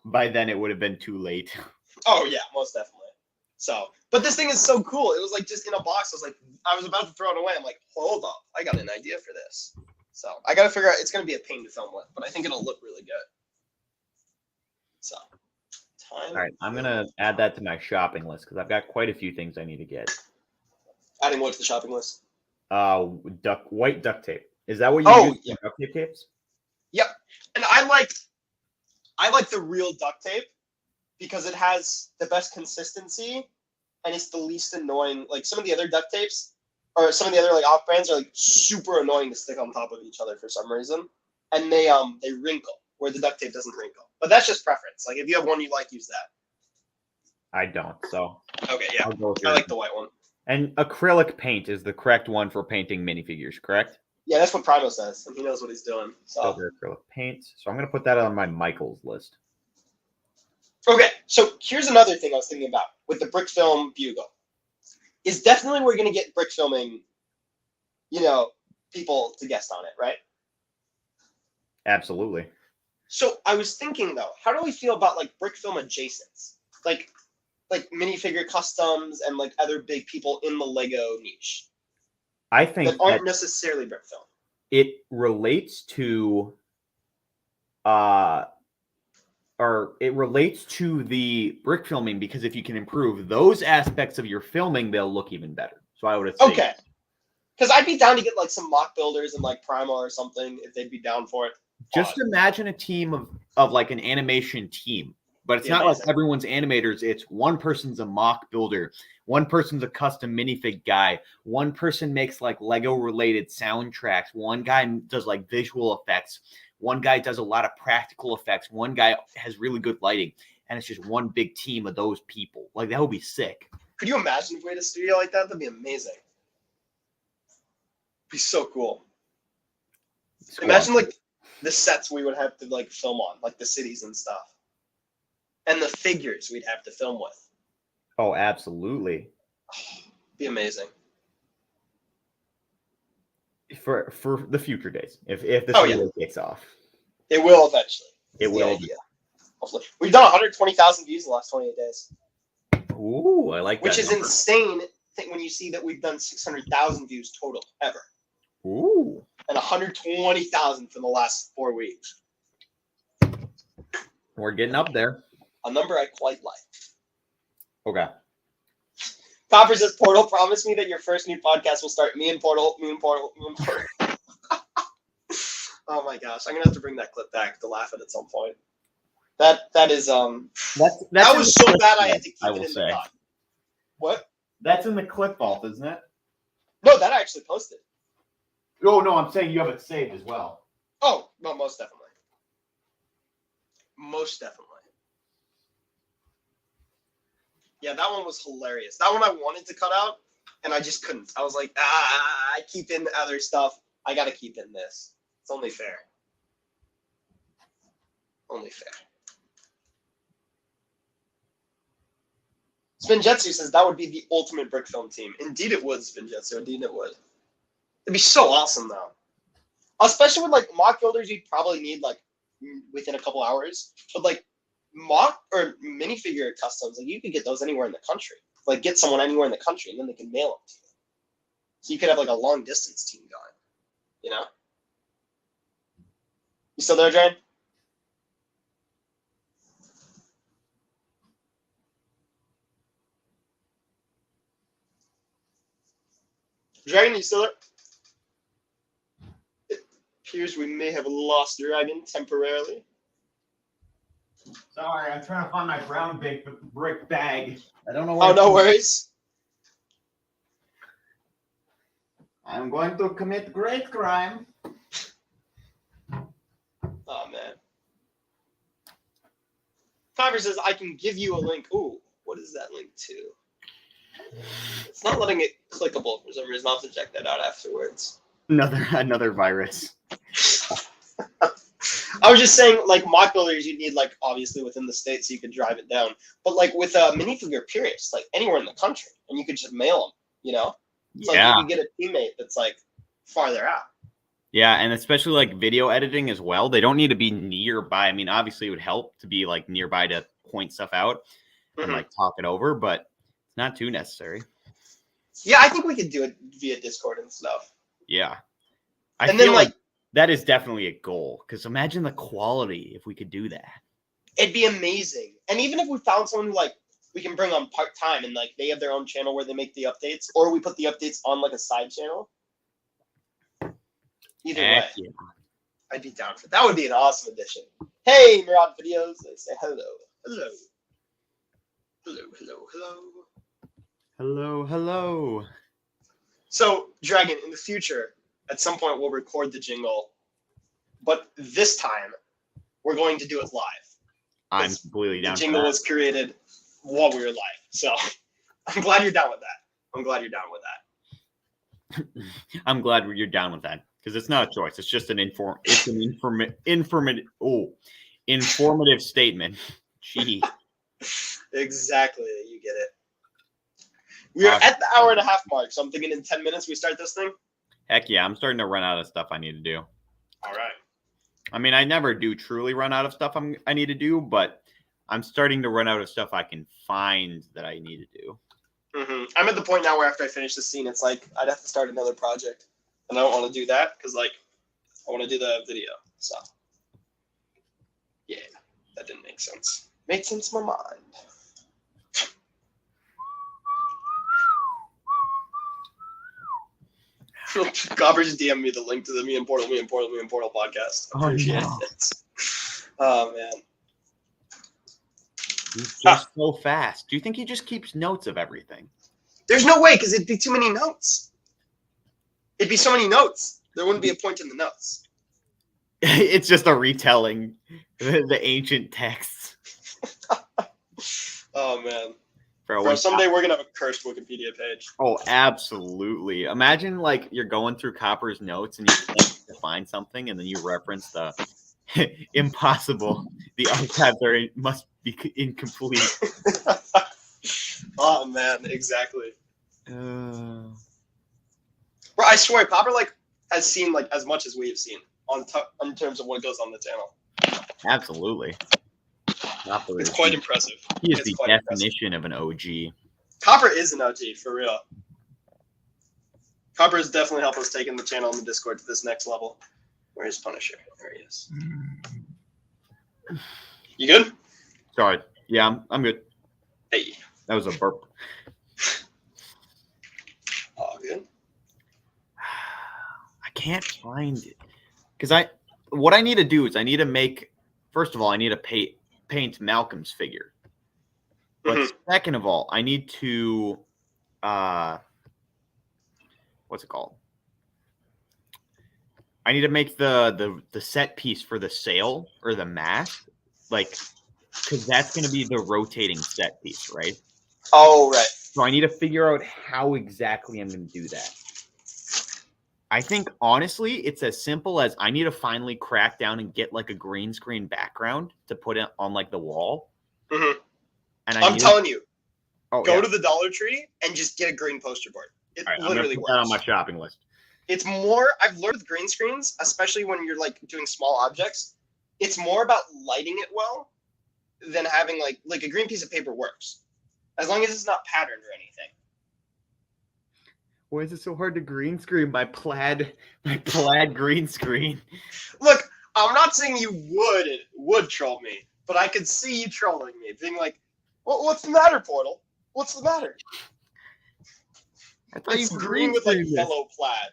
By then it would have been too late. Oh, yeah, most definitely. So, but this thing is so cool. It was like just in a box. I was about to throw it away. I'm like, hold up. I got an idea for this. So I got to figure out, it's going to be a pain to film with, but I think it'll look really good. So, all right, I'm going to add that to my shopping list because I've got quite a few things I need to get. Adding what to the shopping list? White duct tape. Is that what you use? Yeah. Duct tape tapes? Yep. And I like the real duct tape because it has the best consistency and it's the least annoying. Like some of the other duct tapes or some of the other like off brands are like super annoying to stick on top of each other for some reason. And they wrinkle where the duct tape doesn't wrinkle. But that's just preference. Like if you have one you like, use that. I don't. So okay, yeah. I like the white one. And acrylic paint is the correct one for painting minifigures, correct? Yeah, that's what Primo says, and he knows what he's doing. So acrylic paint. So I'm going to put that on my Michaels list. Okay, so here's another thing I was thinking about with the Brickfilm Bugle. Is definitely we're going to get Brickfilming, people to guest on it, right? Absolutely. So I was thinking though, how do we feel about like Brickfilm adjacents, like minifigure customs and like other big people in the Lego niche? I think that aren't necessarily Brickfilm. It relates to it relates to the brick filming, because if you can improve those aspects of your filming, they'll look even better. So I would say, Okay. Because I'd be down to get like some mock builders and like Primal or something if they'd be down for it. just imagine a team of like an animation team, but it's not like everyone's animators. It's one person's a mock builder, one person's a custom minifig guy, one person makes like Lego related soundtracks, one guy does like visual effects, one guy does a lot of practical effects, one guy has really good lighting, and it's just one big team of those people. Like, that would be sick. Could you imagine if we had a studio like that? That'd be amazing. It'd be so cool. Imagine like the sets we would have to like film on, like the cities and stuff, and the figures we'd have to film with. Oh, absolutely. Be amazing. For the future days, if this really takes off, it will eventually. It will. Hopefully, we've done 120,000 views in the last 28 days. Ooh, I like that. Which is insane. When you see that we've done 600,000 views total ever. Ooh. And 120,000 for the last 4 weeks. We're getting up there. A number I quite like. Okay. Copper says, Portal, promise me that your first new podcast will start me and Portal. Oh my gosh. I'm going to have to bring that clip back to laugh at some point. That is, that was so bad I had to keep it in the cut. What? That's in the clip vault, isn't it? No, that I actually posted. Oh, no, I'm saying you have it saved as well. Oh, well, most definitely. Most definitely. Yeah, that one was hilarious. That one I wanted to cut out, and I just couldn't. I was like, I keep in other stuff. I got to keep in this. It's only fair. Only fair. Spinjetsu says that would be the ultimate brick film team. Indeed it would, Spinjetsu. Indeed it would. It'd be so awesome, though. Especially with, like, mock builders you'd probably need, like, within a couple hours. But, like, mock or minifigure customs, like, you could get those anywhere in the country. Like, get someone anywhere in the country, and then they can mail them to you. So you could have, like, a long-distance team going. You know? You still there, Jane? Dragon, you still there? It appears we may have lost Dragon temporarily. Sorry, I'm trying to find my brown brick bag. I don't know where. Oh, no worries. I'm going to commit great crime. Oh, man. Copper says, I can give you a link. Ooh, what is that link to? It's not letting it clickable for some reason. I'll have to check that out afterwards. Another virus. I was just saying, like, mock builders, you need, like, obviously within the state so you could drive it down. But, like, with minifigure periods, like, anywhere in the country, and you could just mail them, you know? It's like you could get a teammate that's, like, farther out. Yeah, and especially, like, video editing as well. They don't need to be nearby. I mean, obviously it would help to be, like, nearby to point stuff out and, like, talk it over, but it's not too necessary. Yeah, I think we could do it via Discord and stuff. Yeah. I feel like that is definitely a goal, because imagine the quality if we could do that. It'd be amazing. And even if we found someone who, like, we can bring on part-time and, like, they have their own channel where they make the updates, or we put the updates on, like, a side channel. Either way. Yeah. I'd be down for that. That would be an awesome addition. Hey, Mirad Videos. They say hello. Hello. Hello, hello, hello. Hello, hello. So, Dragon, in the future, at some point we'll record the jingle, but this time we're going to do it live. I'm completely down. The jingle was created while we were live, so I'm glad you're down with that. I'm glad you're down with that. I'm glad you're down with that, because it's not a choice. It's just an informative statement. Gee. Exactly, you get it. We are at the hour and a half mark, so I'm thinking in 10 minutes we start this thing. Heck yeah, I'm starting to run out of stuff I need to do. All right. I mean, I never do truly run out of stuff I need to do, but I'm starting to run out of stuff I can find that I need to do. I'm at the point now where after I finish this scene, it's like I'd have to start another project, and I don't want to do that because, like, I want to do the video. So, yeah. That didn't make sense. Made sense in my mind. Copper's DM me the link to the Me and Portal podcast. Appreciate it. Oh, man. He's just so fast. Do you think he just keeps notes of everything? There's no way, because it'd be too many notes. It'd be so many notes. There wouldn't be a point in the notes. It's just a retelling, the ancient texts. Oh, man. Bro, someday we're going to have a cursed Wikipedia page. Oh, absolutely. Imagine, like, you're going through Copper's notes and you can't find something, and then you reference the impossible. The archive must be incomplete. Oh, man, exactly. Bro, I swear, Copper, like, has seen, like, as much as we've seen in terms of what goes on the channel. Absolutely. It's quite impressive. He is the definition of an OG. Copper is an OG, for real. Copper has definitely helped us take in the channel and the Discord to this next level. Where is Punisher? There he is. You good? Sorry. Yeah, I'm good. Hey. That was a burp. Oh, good. I can't find it. Because what I need to do is I need to make, first of all, I need to paint Malcolm's figure. But second of all, I need to, what's it called? I need to make the set piece for the sail or the mast, like, because that's going to be the rotating set piece, right? Oh, right. So I need to figure out how exactly I'm going to do that. I think, honestly, it's as simple as I need to finally crack down and get, like, a green screen background to put it on, like, the wall. Mm-hmm. And I'm telling you, go to the Dollar Tree and just get a green poster board. It literally works. That on my shopping list. It's more, I've learned with green screens, especially when you're, like, doing small objects, it's more about lighting it well than having, like a green piece of paper works. As long as it's not patterned or anything. Why is it so hard to green screen my plaid green screen? Look, I'm not saying you would troll me, but I could see you trolling me, being like, what's the matter, Portal? What's the matter? I thought it's green with, like, yellow plaid.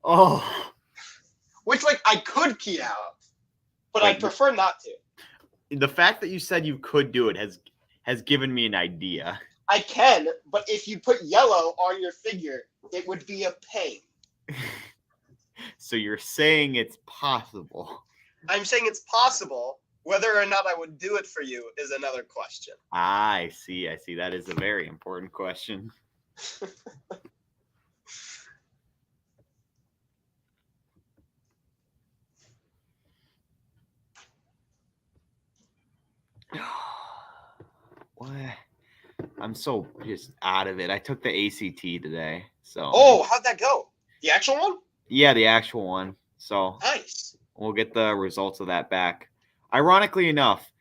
Oh. Which, like, I could key out, but I'd prefer not to. The fact that you said you could do it has given me an idea. I can, but if you put yellow on your figure, it would be a pain. So you're saying it's possible. I'm saying it's possible. Whether or not I would do it for you is another question. I see. That is a very important question. What? I'm so just out of it. I took the ACT today, so. Oh, how'd that go? The actual one? Yeah, the actual one. So nice. We'll get the results of that back. Ironically enough,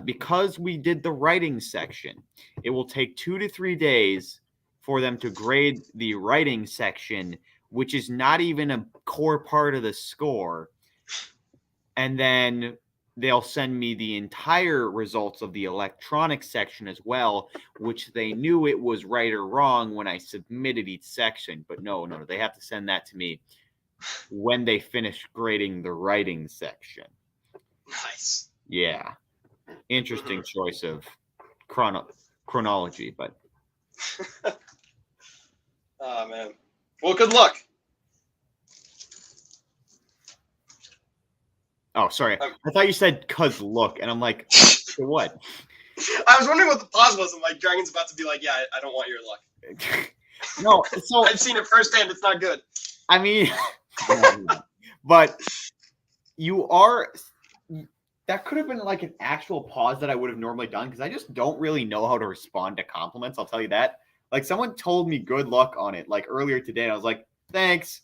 because we did the writing section, it will take 2 to 3 days for them to grade the writing section, which is not even a core part of the score. And then they'll send me the entire results of the electronic section as well, which they knew it was right or wrong when I submitted each section. But no, they have to send that to me when they finish grading the writing section. Nice. Yeah. Interesting choice of chronology, but. Oh, man. Well, good luck. Oh, sorry. I thought you said "cuz look," and I'm like, for what? I was wondering what the pause was. I'm like, Dragon's about to be like, yeah, I don't want your luck. No, so I've seen it firsthand. It's not good. I mean, but you are. That could have been like an actual pause that I would have normally done because I just don't really know how to respond to compliments. I'll tell you that. Like someone told me good luck on it like earlier today, and I was like, thanks,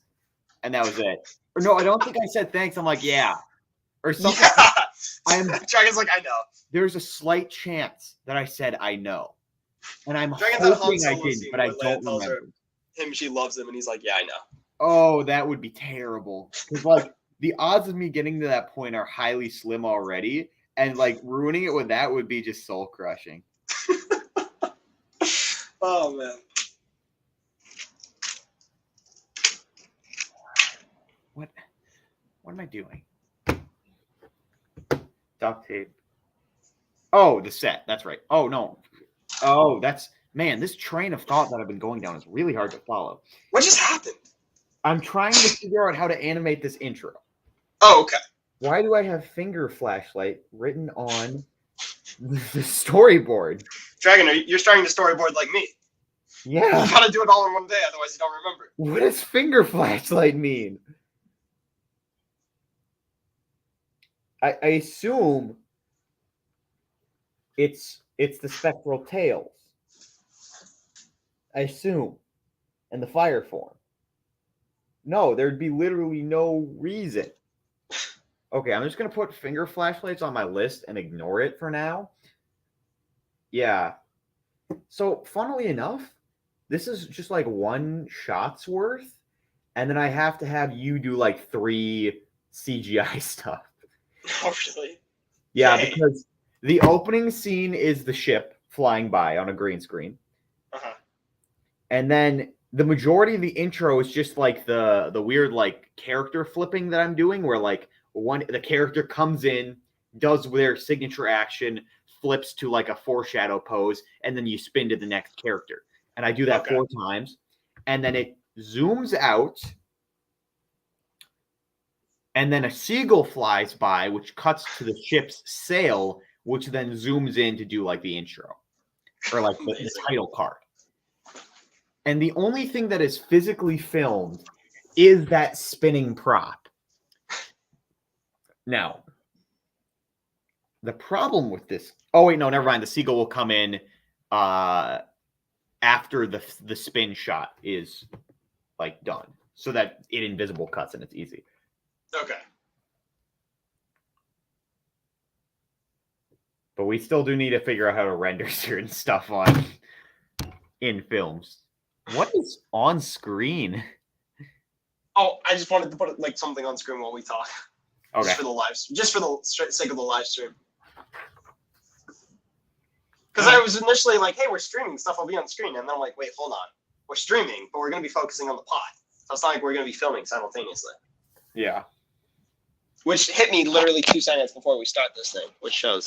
and that was it. Or no, I don't think I said thanks. I'm like, yeah. Or something. Yeah. Dragon's like, I know. There's a slight chance that I said I know. And I'm Dragon's hoping I didn't, but I don't remember. She loves him, and he's like, yeah, I know. Oh, that would be terrible. Because, like, the odds of me getting to that point are highly slim already. And like ruining it with that would be just soul crushing. Oh man. What am I doing? Duct tape. Oh, the set. That's right. Oh no. Oh, man, this train of thought that I've been going down is really hard to follow. What just happened? I'm trying to figure out how to animate this intro. Oh, okay. Why do I have finger flashlight written on the storyboard? Dragon, you're starting to storyboard like me. Yeah. You gotta do it all in one day, otherwise you don't remember. What does finger flashlight mean? I assume it's the spectral tails. I assume. And the fire form. No, there'd be literally no reason. Okay, I'm just going to put finger flashlights on my list and ignore it for now. Yeah. So, funnily enough, this is just like one shot's worth. And then I have to have you do like 3 CGI stuff. Oh, really? Yeah, Hey. because the opening scene is the ship flying by on a green screen. Uh-huh. And then the majority of the intro is just like the weird like character flipping that I'm doing where like the character comes in, does their signature action, flips to like a foreshadow pose, and then you spin to the next character. And I do that 4 times. And then it zooms out. And then a seagull flies by, which cuts to the ship's sail, which then zooms in to do like the intro or like the title card. And the only thing that is physically filmed is that spinning prop. Now, the problem with this... Oh, wait, no, never mind. The seagull will come in after the spin shot is like done so that it invisible cuts and it's easy. Okay. But we still do need to figure out how to render certain stuff on in films. What is on screen? Oh, I just wanted to put like something on screen while we talk. Okay. Just for the sake of the live stream. Because I was initially like, hey, we're streaming, stuff will be on screen. And then I'm like, wait, hold on. We're streaming, but we're going to be focusing on the pod. So it's not like we're going to be filming simultaneously. Yeah. Which hit me literally 2 seconds before we start this thing, which shows,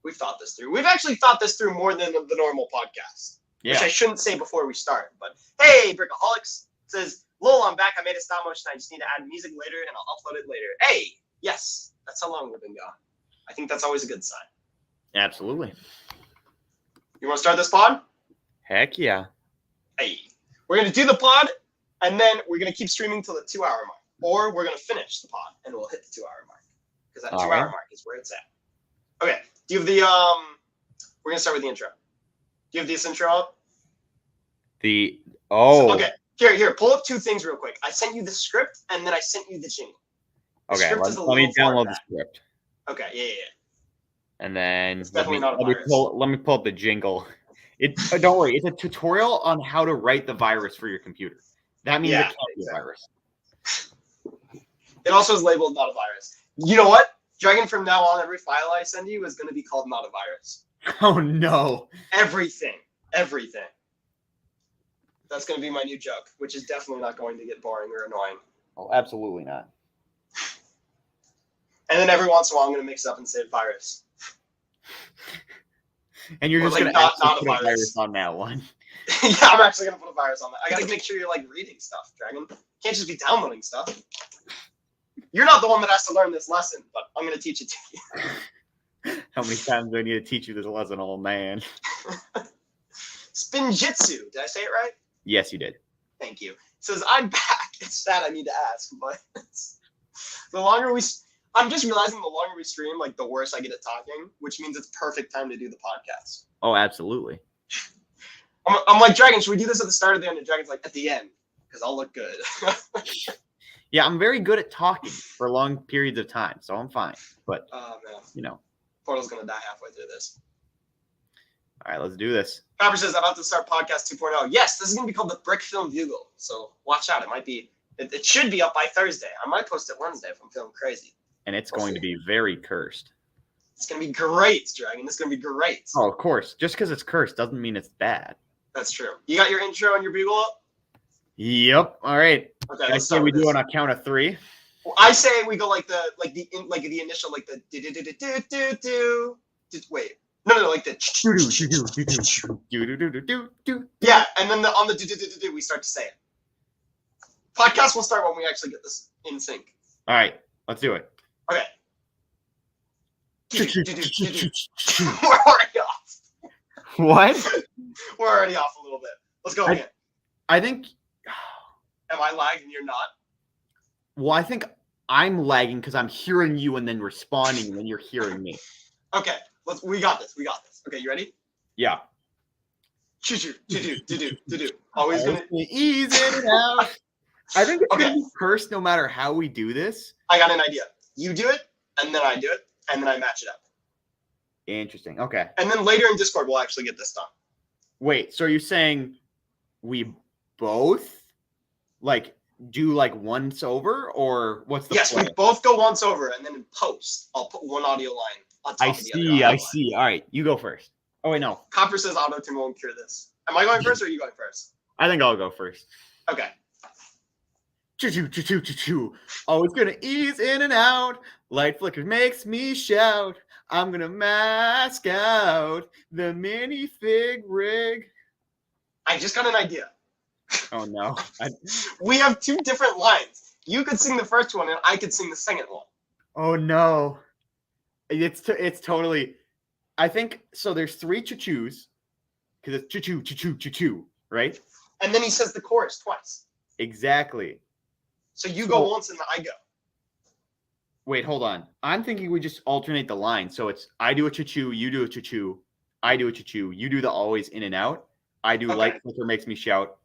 we've thought this through. We've actually thought this through more than the normal podcast. Yeah. Which I shouldn't say before we start. But hey, Brickaholics says, lol, I'm back. I made a stop motion. I just need to add music later, and I'll upload it later. Hey, yes, that's how long we've been gone. I think that's always a good sign. Absolutely. You want to start this pod? Heck yeah. Hey, we're going to do the pod, and then we're going to keep streaming till the 2-hour mark. Or we're going to finish the pod, and we'll hit the 2-hour mark. Because that 2-hour mark is where it's at. Okay, do you have the, we're going to start with the intro. Do you have this intro up? Okay, here, pull up 2 things real quick. I sent you the script, and then I sent you the jingle. Okay, let me download the script. Okay, yeah. And then let me pull up the jingle. Don't worry, it's a tutorial on how to write the virus for your computer. That means it can't be a virus. It also is labeled not a virus. You know what? Dragon, from now on, every file I send you is going to be called not a virus. Oh, no. Everything. That's going to be my new joke, which is definitely not going to get boring or annoying. Oh, absolutely not. And then every once in a while, I'm going to mix it up and say virus. And you're just going to put a virus on that one. Yeah, I'm actually going to put a virus on that. I got to make sure you're like reading stuff, Dragon. You can't just be downloading stuff. You're not the one that has to learn this lesson, but I'm going to teach it to you. How many times do I need to teach you this lesson, old man? Spinjitzu. Did I say it right? Yes, you did. Thank you. It says, I'm back. It's that I need to ask, but the longer we... I'm just realizing the longer we stream, like, the worse I get at talking, which means it's perfect time to do the podcast. Oh, absolutely. I'm like, Dragon, should we do this at the start or the end? And Dragon's like, at the end, because I'll look good. Yeah, I'm very good at talking for long periods of time, so I'm fine. But, Portal's going to die halfway through this. All right, let's do this. Pepper says, I'm about to start podcast 2.0. Yes, this is going to be called the Brickfilm Bugle, so watch out. It should be up by Thursday. I might post it Wednesday if I'm feeling crazy. And it's going to be very cursed. It's gonna be great, Dragon. It's gonna be great. Oh, of course. Just because it's cursed doesn't mean it's bad. That's true. You got your intro and your bugle up? Yep. All right. Okay, I let's say start we with do this. on a count of 3. Well, I say we go like the initial like the do. Wait. No, like the yeah, and then on the do we start to say it. Podcast will start when we actually get this in sync. All right. Let's do it. Okay. We're already off. What? We're already off a little bit. Let's go again. I think. Am I lagged and you're not? Well, I think I'm lagging because I'm hearing you and then responding when you're hearing me. Okay. We got this. Okay, you ready? Yeah. Do. Always gonna ease it out. I think it's gonna be cursed no matter how we do this. I got an idea. You do it, and then I do it, and then I match it up. Interesting. Okay. And then later in Discord, we'll actually get this done. Wait, so are you saying we both do once over, or what's the Yes, plan? we both go once over, and then in post, I'll put one audio line on top of the other. I see. All right, you go first. Oh wait, no. Copper says auto-tune won't cure this. Am I going first, or are you going first? I think I'll go first. Okay. Choo-choo. Always gonna ease in and out. Light flicker makes me shout. I'm gonna mask out the minifig rig. I just got an idea. Oh no. We have 2 different lines. You could sing the first one, and I could sing the second one. Oh no. It's totally. I think so. There's 3 choo-choos because it's choo-choo, right? And then he says the chorus twice. Exactly. So you go once, and then I go. Wait, hold on. I'm thinking we just alternate the line. So it's I do a choo-choo, you do a choo-choo, I do a choo-choo, you do the always in and out. I do light flicker makes me shout,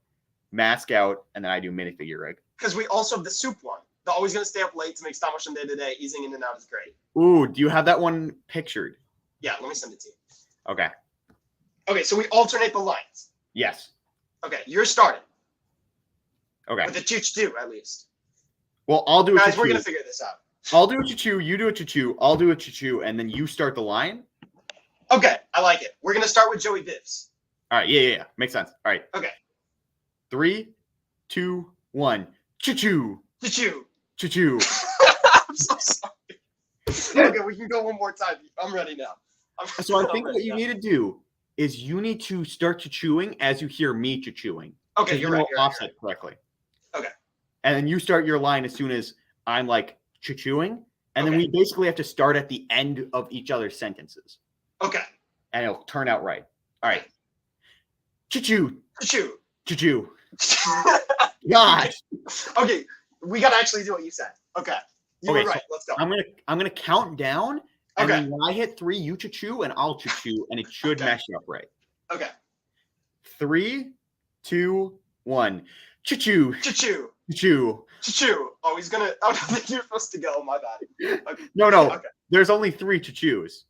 mask out, and then I do minifigure rig. Because we also have the soup one. The always gonna stay up late to make stop motion day to day, easing in and out is great. Ooh, do you have that one pictured? Yeah, let me send it to you. Okay. Okay, so we alternate the lines. Yes. Okay, you're starting. Okay. With the choo-choo, at least. Well, I'll do a Guys, choo-choo. we're gonna figure this out. I'll do a choo-choo, you do a choo-choo, I'll do a choo-choo, and then you start the line? Okay, I like it. We're gonna start with Joey Vivs. All right, yeah. Makes sense. All right. Okay. 3, 2, 1. Choo-choo. Choo-choo. Choo-choo. I'm so sorry. Okay, we can go one more time. I'm ready now. So I think what you need to do is you need to start choo-chooing as you hear me choo-chooing. Okay, you're right. Offset correctly. Okay. And then you start your line as soon as I'm like choo-chooing. And then we basically have to start at the end of each other's sentences. Okay. And it'll turn out right. All right. Choo-choo. Choo-choo. Choo-choo. Gosh. Okay, we gotta actually do what you said. Okay. You were right. Let's go. I'm gonna count down. And okay. then when I hit 3, you choo-choo and I'll choo-choo, and it should mesh up right. Okay. 3, 2, 1. Choo-choo. Choo-choo. Choo-choo. Choo-choo. Oh, he's gonna. Oh, I think you're supposed to go. My bad. Okay. No. Okay. There's only 3 choo-choos.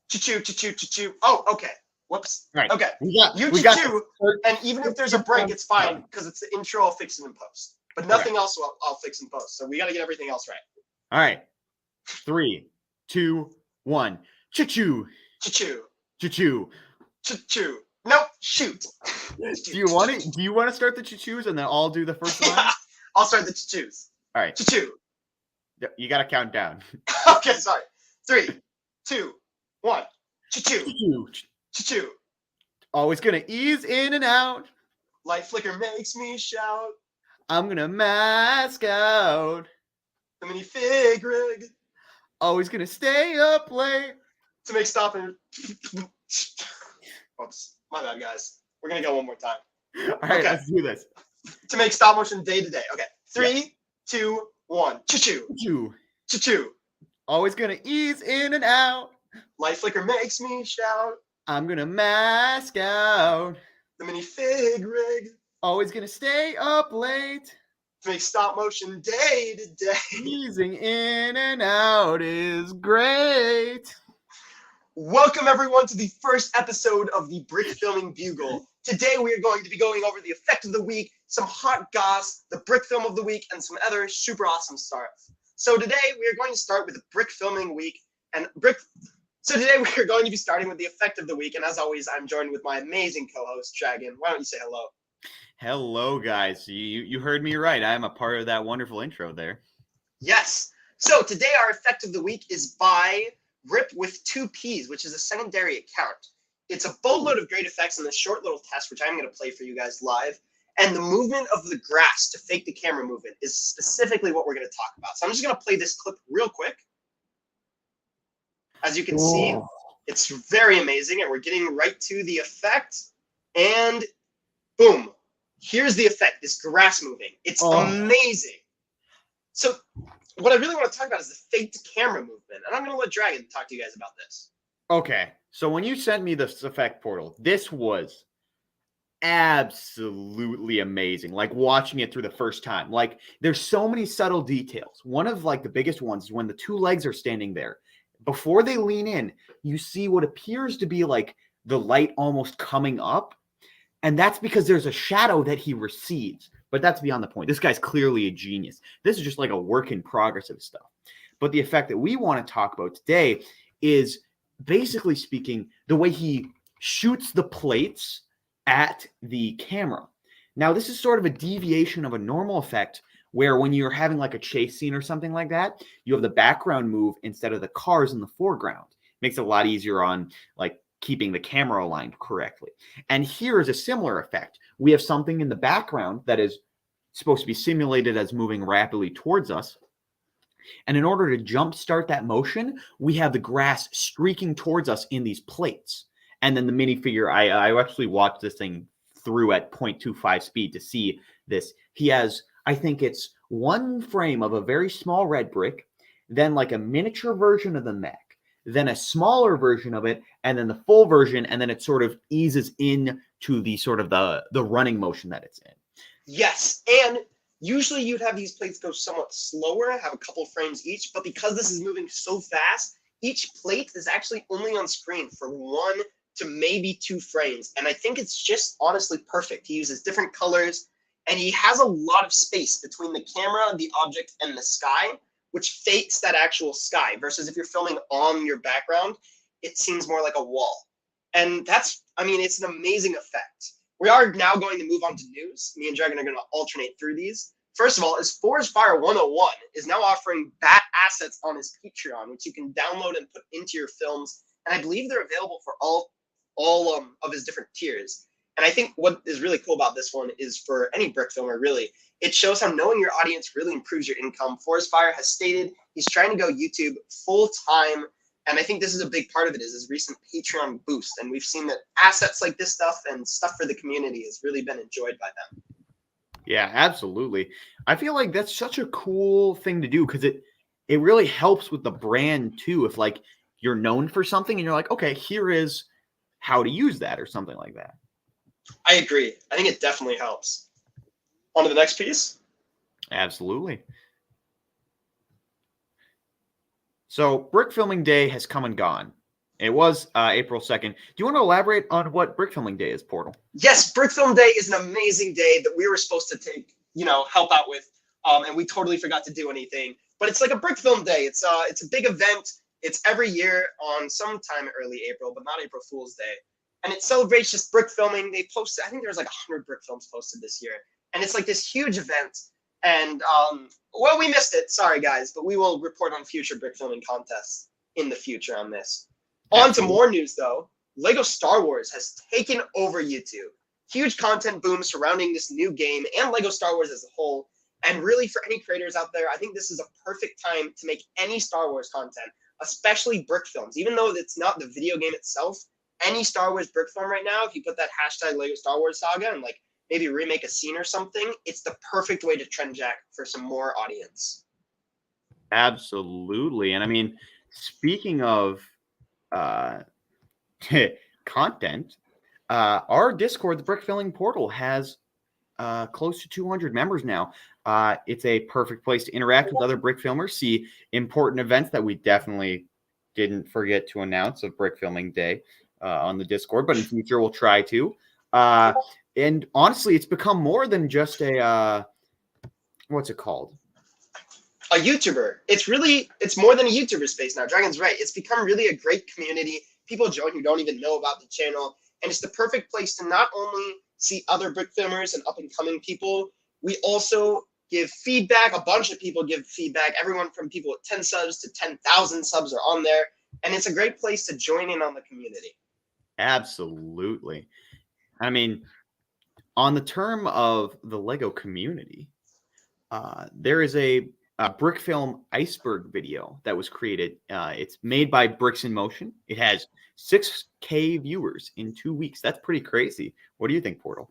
Choo-choo. Choo-choo. Choo-choo. Oh, okay. Whoops. Right. Okay. We choo-choo, and even if there's a break, it's fine because it's the intro. I'll fix it in post, but nothing else I'll fix in post. So we got to get everything else right. All right. 3, 2, 1. Choo-choo. Choo-choo. Choo-choo. Choo-choo. Nope. Shoot. Do you want it? Do you want to start the choo-choos and then I'll do the first line? I'll start the choo-choos. All right. Choo-choo. You got to count down. Okay. Sorry. 3, 2, 1. Choo-choo. Choo-choo. Choo-choo. Always gonna ease in and out. Light flicker makes me shout. I'm gonna mask out. The minifig rig. Always gonna stay up late. To make stop and... Oops. My bad, guys. We're gonna go one more time. All right, let's do this. To make stop motion day to day. Okay. 3, 2, 1. Choo-choo. Choo-choo. Choo-choo. Always gonna ease in and out. Light flicker makes me shout. I'm gonna mask out. The minifig rig. Always gonna stay up late. To make stop motion day to day. Easing in and out is great. Welcome everyone to the first episode of the Brickfilming Bugle. Today we are going to be going over the effect of the week, some hot goss, the brick film of the week, and some other super awesome stuff. So today we are going to start with the Brickfilming week. And Brick. So today we're going to be starting with the effect of the week, and as always, I'm joined with my amazing co-host Dragon. Why don't you say hello? Hello, guys. You heard me right. I am a part of that wonderful intro there. Yes. So today our effect of the week is by Rip with 2Ps, which is a secondary account. It's a boatload of great effects in this short little test, which I'm going to play for you guys live. And the movement of the grass to fake the camera movement is specifically what we're going to talk about. So I'm just going to play this clip real quick. As you can see, it's very amazing, and we're getting right to the effect. And boom, here's the effect, this grass moving. It's amazing. So what I really want to talk about is the faked camera movement, and I'm going to let Dragon talk to you guys about this. Okay, so when you sent me this effect portal, this was absolutely amazing. Like watching it through the first time. Like there's so many subtle details. One of like the biggest ones is when the two legs are standing there. Before they lean in, you see what appears to be like the light almost coming up. And that's because there's a shadow that he receives. But that's beyond the point. This guy's clearly a genius. This is just like a work in progress of stuff. But the effect that we want to talk about today is basically speaking the way he shoots the plates at the camera. Now, this is sort of a deviation of a normal effect where when you're having like a chase scene or something like that, you have the background move instead of the cars in the foreground. Makes it a lot easier on like keeping the camera aligned correctly. And here is a similar effect. We have something in the background that is supposed to be simulated as moving rapidly towards us. And in order to jumpstart that motion, we have the grass streaking towards us in these plates. And then the minifigure, I actually watched this thing through at 0.25 speed to see this. He has, I think it's one frame of a very small red brick, then like a miniature version of the mech, then a smaller version of it, and then the full version, and then it sort of eases in to the sort of the running motion that it's in. Yes, and usually you'd have these plates go somewhat slower, have a couple frames each, but because this is moving so fast, each plate is actually only on screen for 1 to maybe 2 frames, and I think it's just honestly perfect. He uses different colors, and he has a lot of space between the camera, the object, and the sky, which fakes that actual sky, versus if you're filming on your background, it seems more like a wall. And that's, I mean, it's an amazing effect. We are now going to move on to news. Me and Dragon are going to alternate through these. First of all, is Forest Fire 101 is now offering bat assets on his Patreon, which you can download and put into your films. And I believe they're available for all of his different tiers. And I think what is really cool about this one is for any brick filmer, really, it shows how knowing your audience really improves your income. Forest Fire has stated he's trying to go YouTube full time. And I think this is a big part of it, is his recent Patreon boost. And we've seen that assets like this stuff and stuff for the community has really been enjoyed by them. Yeah, absolutely. I feel like that's such a cool thing to do because it really helps with the brand too. If like you're known for something and you're like, okay, here is how to use that or something like that. I agree. I think it definitely helps. On to the next piece. Absolutely. So Brickfilming Day has come and gone. It was April 2nd. Do you want to elaborate on what Brickfilming Day is, Portal? Yes, Brickfilm Day is an amazing day that we were supposed to take, help out with, and we totally forgot to do anything. But it's like a Brickfilm Day. It's a big event. It's every year on sometime early April, but not April Fool's Day. And it celebrates just brick filming. They posted, I think there was like 100 brick films posted this year. And it's like this huge event. And, well, we missed it. Sorry, guys. But we will report on future brick filming contests in the future on this. On to more news, though. Lego Star Wars has taken over YouTube. Huge content boom surrounding this new game and Lego Star Wars as a whole. And really, for any creators out there, I think this is a perfect time to make any Star Wars content, especially brick films. Even though it's not the video game itself, any Star Wars brick film right now, if you put that hashtag Lego Star Wars Saga and like maybe remake a scene or something, it's the perfect way to trend jack for some more audience. Absolutely. And I mean, speaking of content, our Discord, the Brickfilming Portal, has close to 200 members now. It's a perfect place to interact with other brick filmers, see important events that we definitely didn't forget to announce of Brickfilming Day on the Discord, but in future we'll try to. And honestly, it's become more than just a what's it called? A YouTuber. It's more than a YouTuber space now. Dragon's right. It's become really a great community. People join who don't even know about the channel. And it's the perfect place to not only see other brick filmers and up and coming people, we also give feedback. A bunch of people give feedback. Everyone from people with 10 subs to 10,000 subs are on there. And it's a great place to join in on the community. Absolutely. I mean, on the term of the Lego community, there is a Brickfilm iceberg video that was created. It's made by Bricks in Motion. It has 6K viewers in 2 weeks. That's pretty crazy. What do you think, Portal?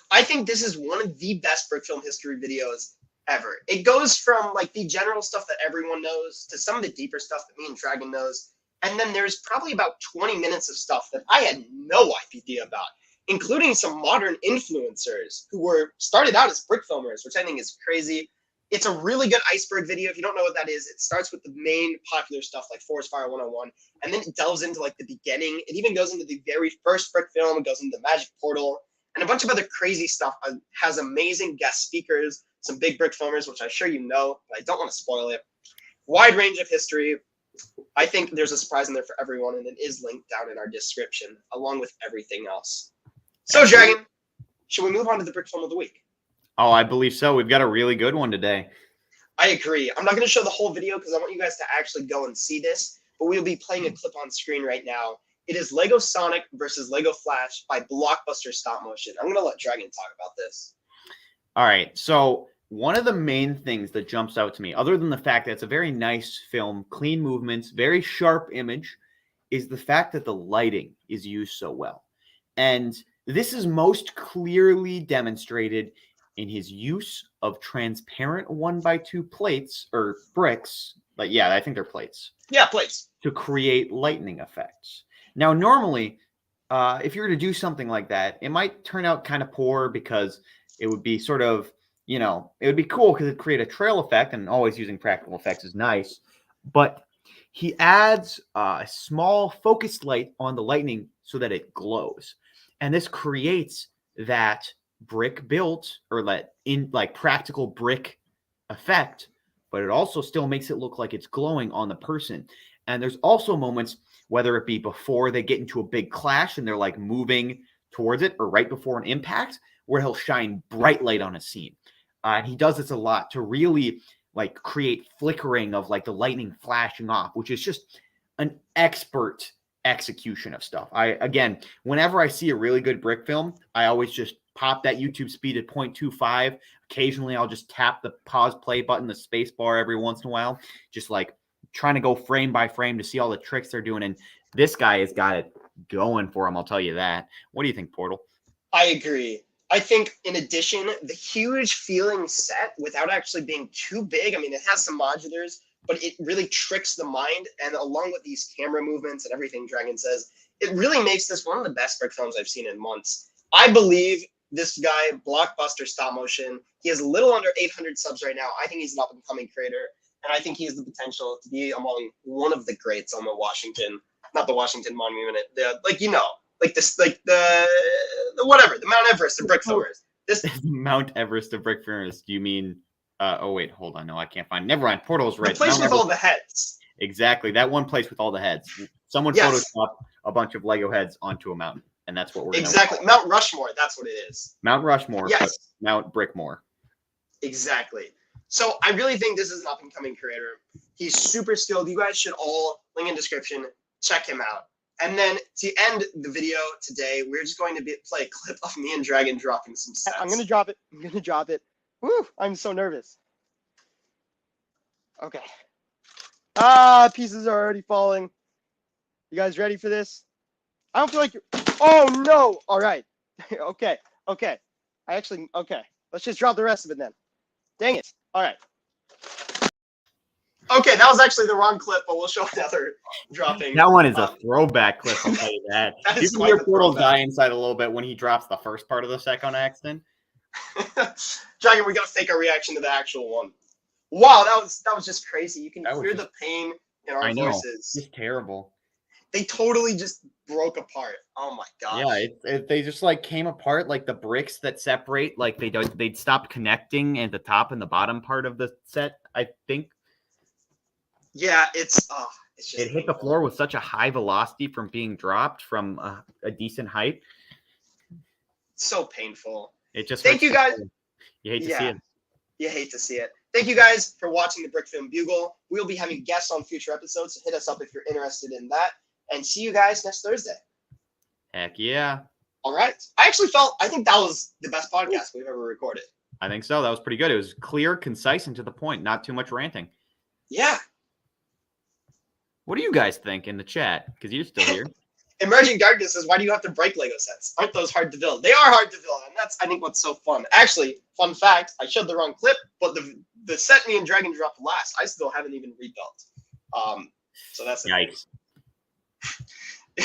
I think this is one of the best Brickfilm history videos ever. It goes from like the general stuff that everyone knows to some of the deeper stuff that me and Dragon knows. And then there's probably about 20 minutes of stuff that I had no idea about, including some modern influencers who were started out as brick filmers, which I think is crazy. It's a really good iceberg video. If you don't know what that is, it starts with the main popular stuff like Forest Fire 101, and then it delves into like the beginning. It even goes into the very first brick film. It goes into the magic portal and a bunch of other crazy stuff. It has amazing guest speakers, some big brick filmers, which I'm sure you know, but I don't want to spoil it. Wide range of history. I think there's a surprise in there for everyone, and it is linked down in our description, along with everything else. So, Dragon, should we move on to the brick film of the week? Oh, I believe so. We've got a really good one today. I agree. I'm not going to show the whole video because I want you guys to actually go and see this, but we will be playing a clip on screen right now. It is Lego Sonic versus Lego Flash by Blockbuster Stop Motion. I'm going to let Dragon talk about this. All right. So one of the main things that jumps out to me, other than the fact that it's a very nice film, clean movements, very sharp image, is the fact that the lighting is used so well. And this is most clearly demonstrated in his use of transparent 1x2 plates or bricks. Like, yeah, I think they're plates. Yeah, plates. To create lightning effects. Now, normally, if you were to do something like that, it might turn out kind of poor because it would be sort of, you know, it would be cool because it'd create a trail effect, and always using practical effects is nice. But he adds a small focused light on the lightning so that it glows. And this creates that brick built or that in like practical brick effect, but it also still makes it look like it's glowing on the person. And there's also moments, whether it be before they get into a big clash and they're like moving towards it, or right before an impact, where he'll shine bright light on a scene. And he does this a lot to really like create flickering of like the lightning flashing off, which is just an expert execution of stuff. Again, whenever I see a really good brick film, I always just pop that YouTube speed at 0.25. Occasionally, I'll just tap the pause play button, the space bar every once in a while, just like trying to go frame by frame to see all the tricks they're doing. And this guy has got it going for him, I'll tell you that. What do you think, Portal? I agree. I think, in addition, the huge feeling set without actually being too big. I mean, it has some modulars, but it really tricks the mind. And along with these camera movements and everything Dragon says, it really makes this one of the best brick films I've seen in months. I believe this guy, Blockbuster Stop Motion, he has a little under 800 subs right now. I think he's an up-and-coming creator, and I think he has the potential to be among one of the greats on the Washington, not the Washington Monument, the whatever, the Mount Everest of brick filmers. This Mount Everest of brick filmers. Do you mean? Oh wait, hold on. No, I can't find. Never mind. Portal's right. The place Mount with Everest. all the heads. Exactly, that one place with all the heads. Someone photoshopped a bunch of Lego heads onto a mountain, and that's what we're exactly Mount Rushmore. That's what it is. Mount Rushmore. Yes. But Mount Brickmore. Exactly. So I really think this is an up-and-coming creator. He's super skilled. You guys should all, link in description, check him out. And then to end the video today, we're just going to play a clip of me and Dragon dropping some sets. I'm going to drop it. Woo! I'm so nervous. Okay. Pieces are already falling. You guys ready for this? I don't feel like you're... Oh, no! All right. Okay. Okay. Let's just drop the rest of it then. Dang it. All right. Okay, that was actually the wrong clip, but we'll show another dropping. That one is a throwback clip, I'll tell you that. That You is can quite hear the Portal throwback. die inside a little bit when he drops the first part of the set on accident. Dragon, we gotta fake our reaction to the actual one. Wow, that was just crazy. You can That was hear just- the pain in our I know. voices. It's terrible. They totally just broke apart. Oh my gosh. Yeah, they just like came apart, like the bricks that separate, like they'd stopped connecting at the top and the bottom part of the set. I think Yeah, it's just it hit the painful. floor with such a high velocity from being dropped from a decent height. So painful. It just Thank hurts you to guys. see. You hate to see it. You hate to see it. Thank you guys for watching the Brickfilm Bugle. We'll be having guests on future episodes, so hit us up if you're interested in that. And see you guys next Thursday. Heck yeah. All right. I think that was the best podcast we've ever recorded. I think so. That was pretty good. It was clear, concise, and to the point. Not too much ranting. Yeah. What do you guys think in the chat? Because you're still here. Emerging Darkness says, why do you have to break Lego sets? Aren't those hard to build? They are hard to build, and that's, I think, what's so fun. Actually, fun fact, I showed the wrong clip, but the set me and Dragon dropped last, I still haven't even rebuilt. So that's Yikes.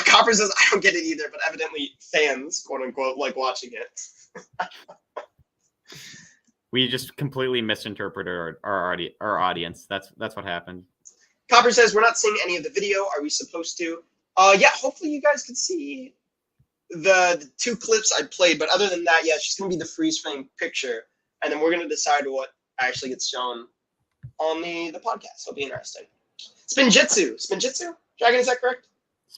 Copper says, I don't get it either, but evidently fans, quote unquote, like watching it. We just completely misinterpreted our audience. That's what happened. Copper says, we're not seeing any of the video. Are we supposed to? Yeah, hopefully you guys can see the 2 clips I played, but other than that, yeah, it's just going to be the freeze frame picture, and then we're going to decide what actually gets shown on the podcast. It'll be interesting. Spinjitzu. Dragon, is that correct?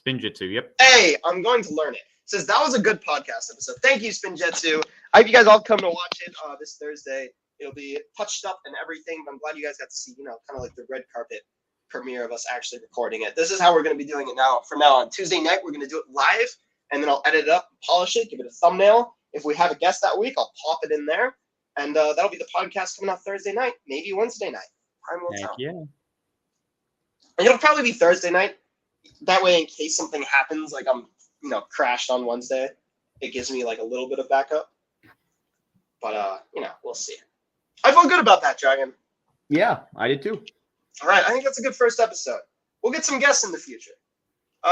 Spinjitzu, yep. Hey, I'm going to learn it. Says, that was a good podcast episode. Thank you, Spinjitzu. I hope you guys all come to watch it this Thursday. It'll be touched up and everything, but I'm glad you guys got to see, kind of like the red carpet premiere of us actually recording it. This is how we're going to be doing it now. From now on, Tuesday night, we're going to do it live, and then I'll edit it up, polish it, give it a thumbnail. If we have a guest that week, I'll pop it in there, and that'll be the podcast coming out Thursday night, maybe Wednesday night. Time will tell. Yeah. And it'll probably be Thursday night. That way, in case something happens, like I'm, crashed on Wednesday, it gives me like a little bit of backup. But we'll see. I feel good about that, Dragon. Yeah, I did too. All right, I think that's a good first episode. We'll get some guests in the future.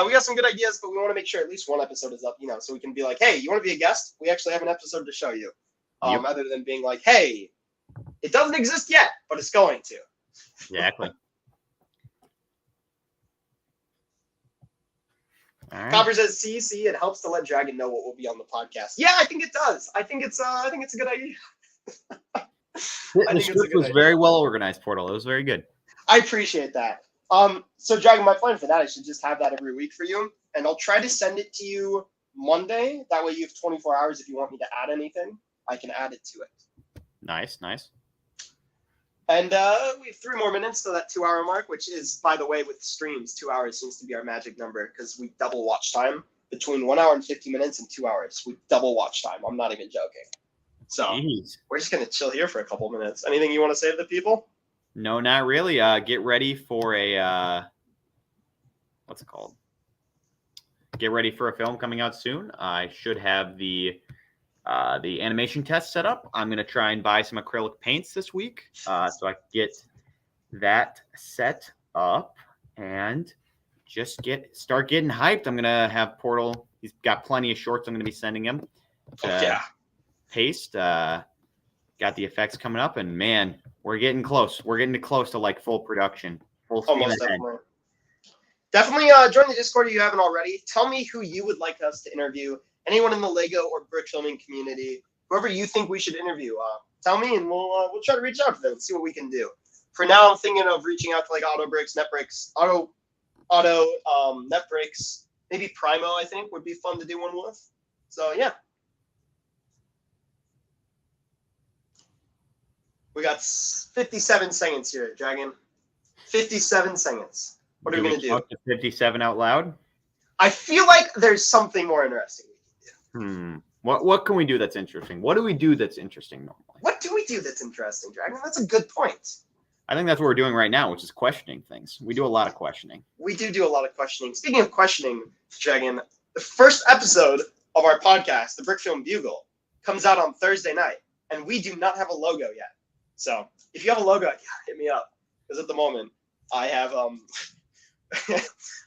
We got some good ideas, but we want to make sure at least one episode is up, so we can be like, hey, you want to be a guest? We actually have an episode to show you. Yep. Other than being like, hey, it doesn't exist yet, but it's going to. Exactly. All right. Copper says, see, it helps to let Dragon know what will be on the podcast. Yeah, I think it does. I think it's a good idea. The script was very well organized, Portal. It was very good. I appreciate that. So Dragon, my plan for that, I should just have that every week for you, and I'll try to send it to you Monday. That way you have 24 hours. If you want me to add anything, I can add it to it. Nice. And we have 3 more minutes to that 2-hour mark, which is, by the way, with streams, 2 hours seems to be our magic number because we double watch time between 1 hour and 50 minutes and 2 hours. We double watch time. I'm not even joking. So Jeez. We're just going to chill here for a couple minutes. Anything you want to say to the people? No, not really. Get ready for a what's it called? Get ready for a film coming out soon. I should have the animation test set up. I'm gonna try and buy some acrylic paints this week, so I can get that set up and just start getting hyped. I'm gonna have Portal. He's got plenty of shorts I'm gonna be sending him to paste. Got the effects coming up, and man, we're getting close. We're getting close to like full production. Full steam Almost ahead. Definitely join the Discord if you haven't already. Tell me who you would like us to interview. Anyone in the Lego or Brickfilming community, whoever you think we should interview. Tell me, and we'll try to reach out to them and see what we can do. For now, I'm thinking of reaching out to like Autobricks, Netbricks, Netbricks, maybe Primo. I think would be fun to do one with. So yeah. We got 57 seconds here, Dragon. 57 seconds. What are we going to do? Talk to 57 out loud? I feel like there's something more interesting we can do. What can we do that's interesting? What do we do that's interesting normally? What do we do that's interesting, Dragon? That's a good point. I think that's what we're doing right now, which is questioning things. We do a lot of questioning. We do a lot of questioning. Speaking of questioning, Dragon, the first episode of our podcast, the Brickfilm Bugle, comes out on Thursday night, and we do not have a logo yet. So if you have a logo, hit me up. Because at the moment, I have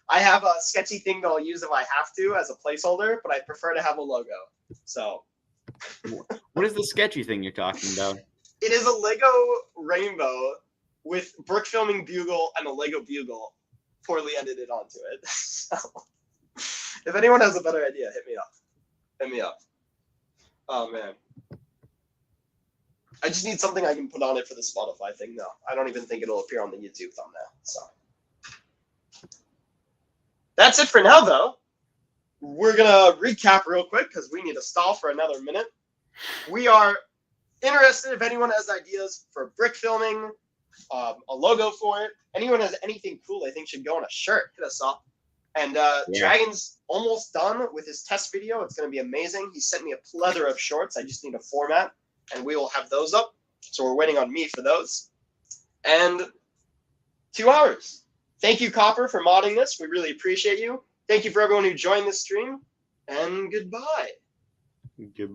I have a sketchy thing that I'll use if I have to as a placeholder, but I prefer to have a logo. So what is the sketchy thing you're talking about? It is a Lego rainbow with Brickfilming Bugle and a Lego Bugle poorly edited onto it. So If anyone has a better idea, hit me up. Hit me up. Oh man. I just need something I can put on it for the Spotify thing though. I don't even think it'll appear on the YouTube thumbnail. So that's it for now though. We're gonna recap real quick because we need to stall for another minute. We are interested if anyone has ideas for brick filming, a logo for it. Anyone has anything cool they think should go on a shirt, hit us up. And Dragon's almost done with his test video. It's going to be amazing. He sent me a plethora of shorts. I just need a format, and we will have those up. So we're waiting on me for those. And 2 hours. Thank you, Copper, for modding this. We really appreciate you. Thank you for everyone who joined this stream, and goodbye. Goodbye.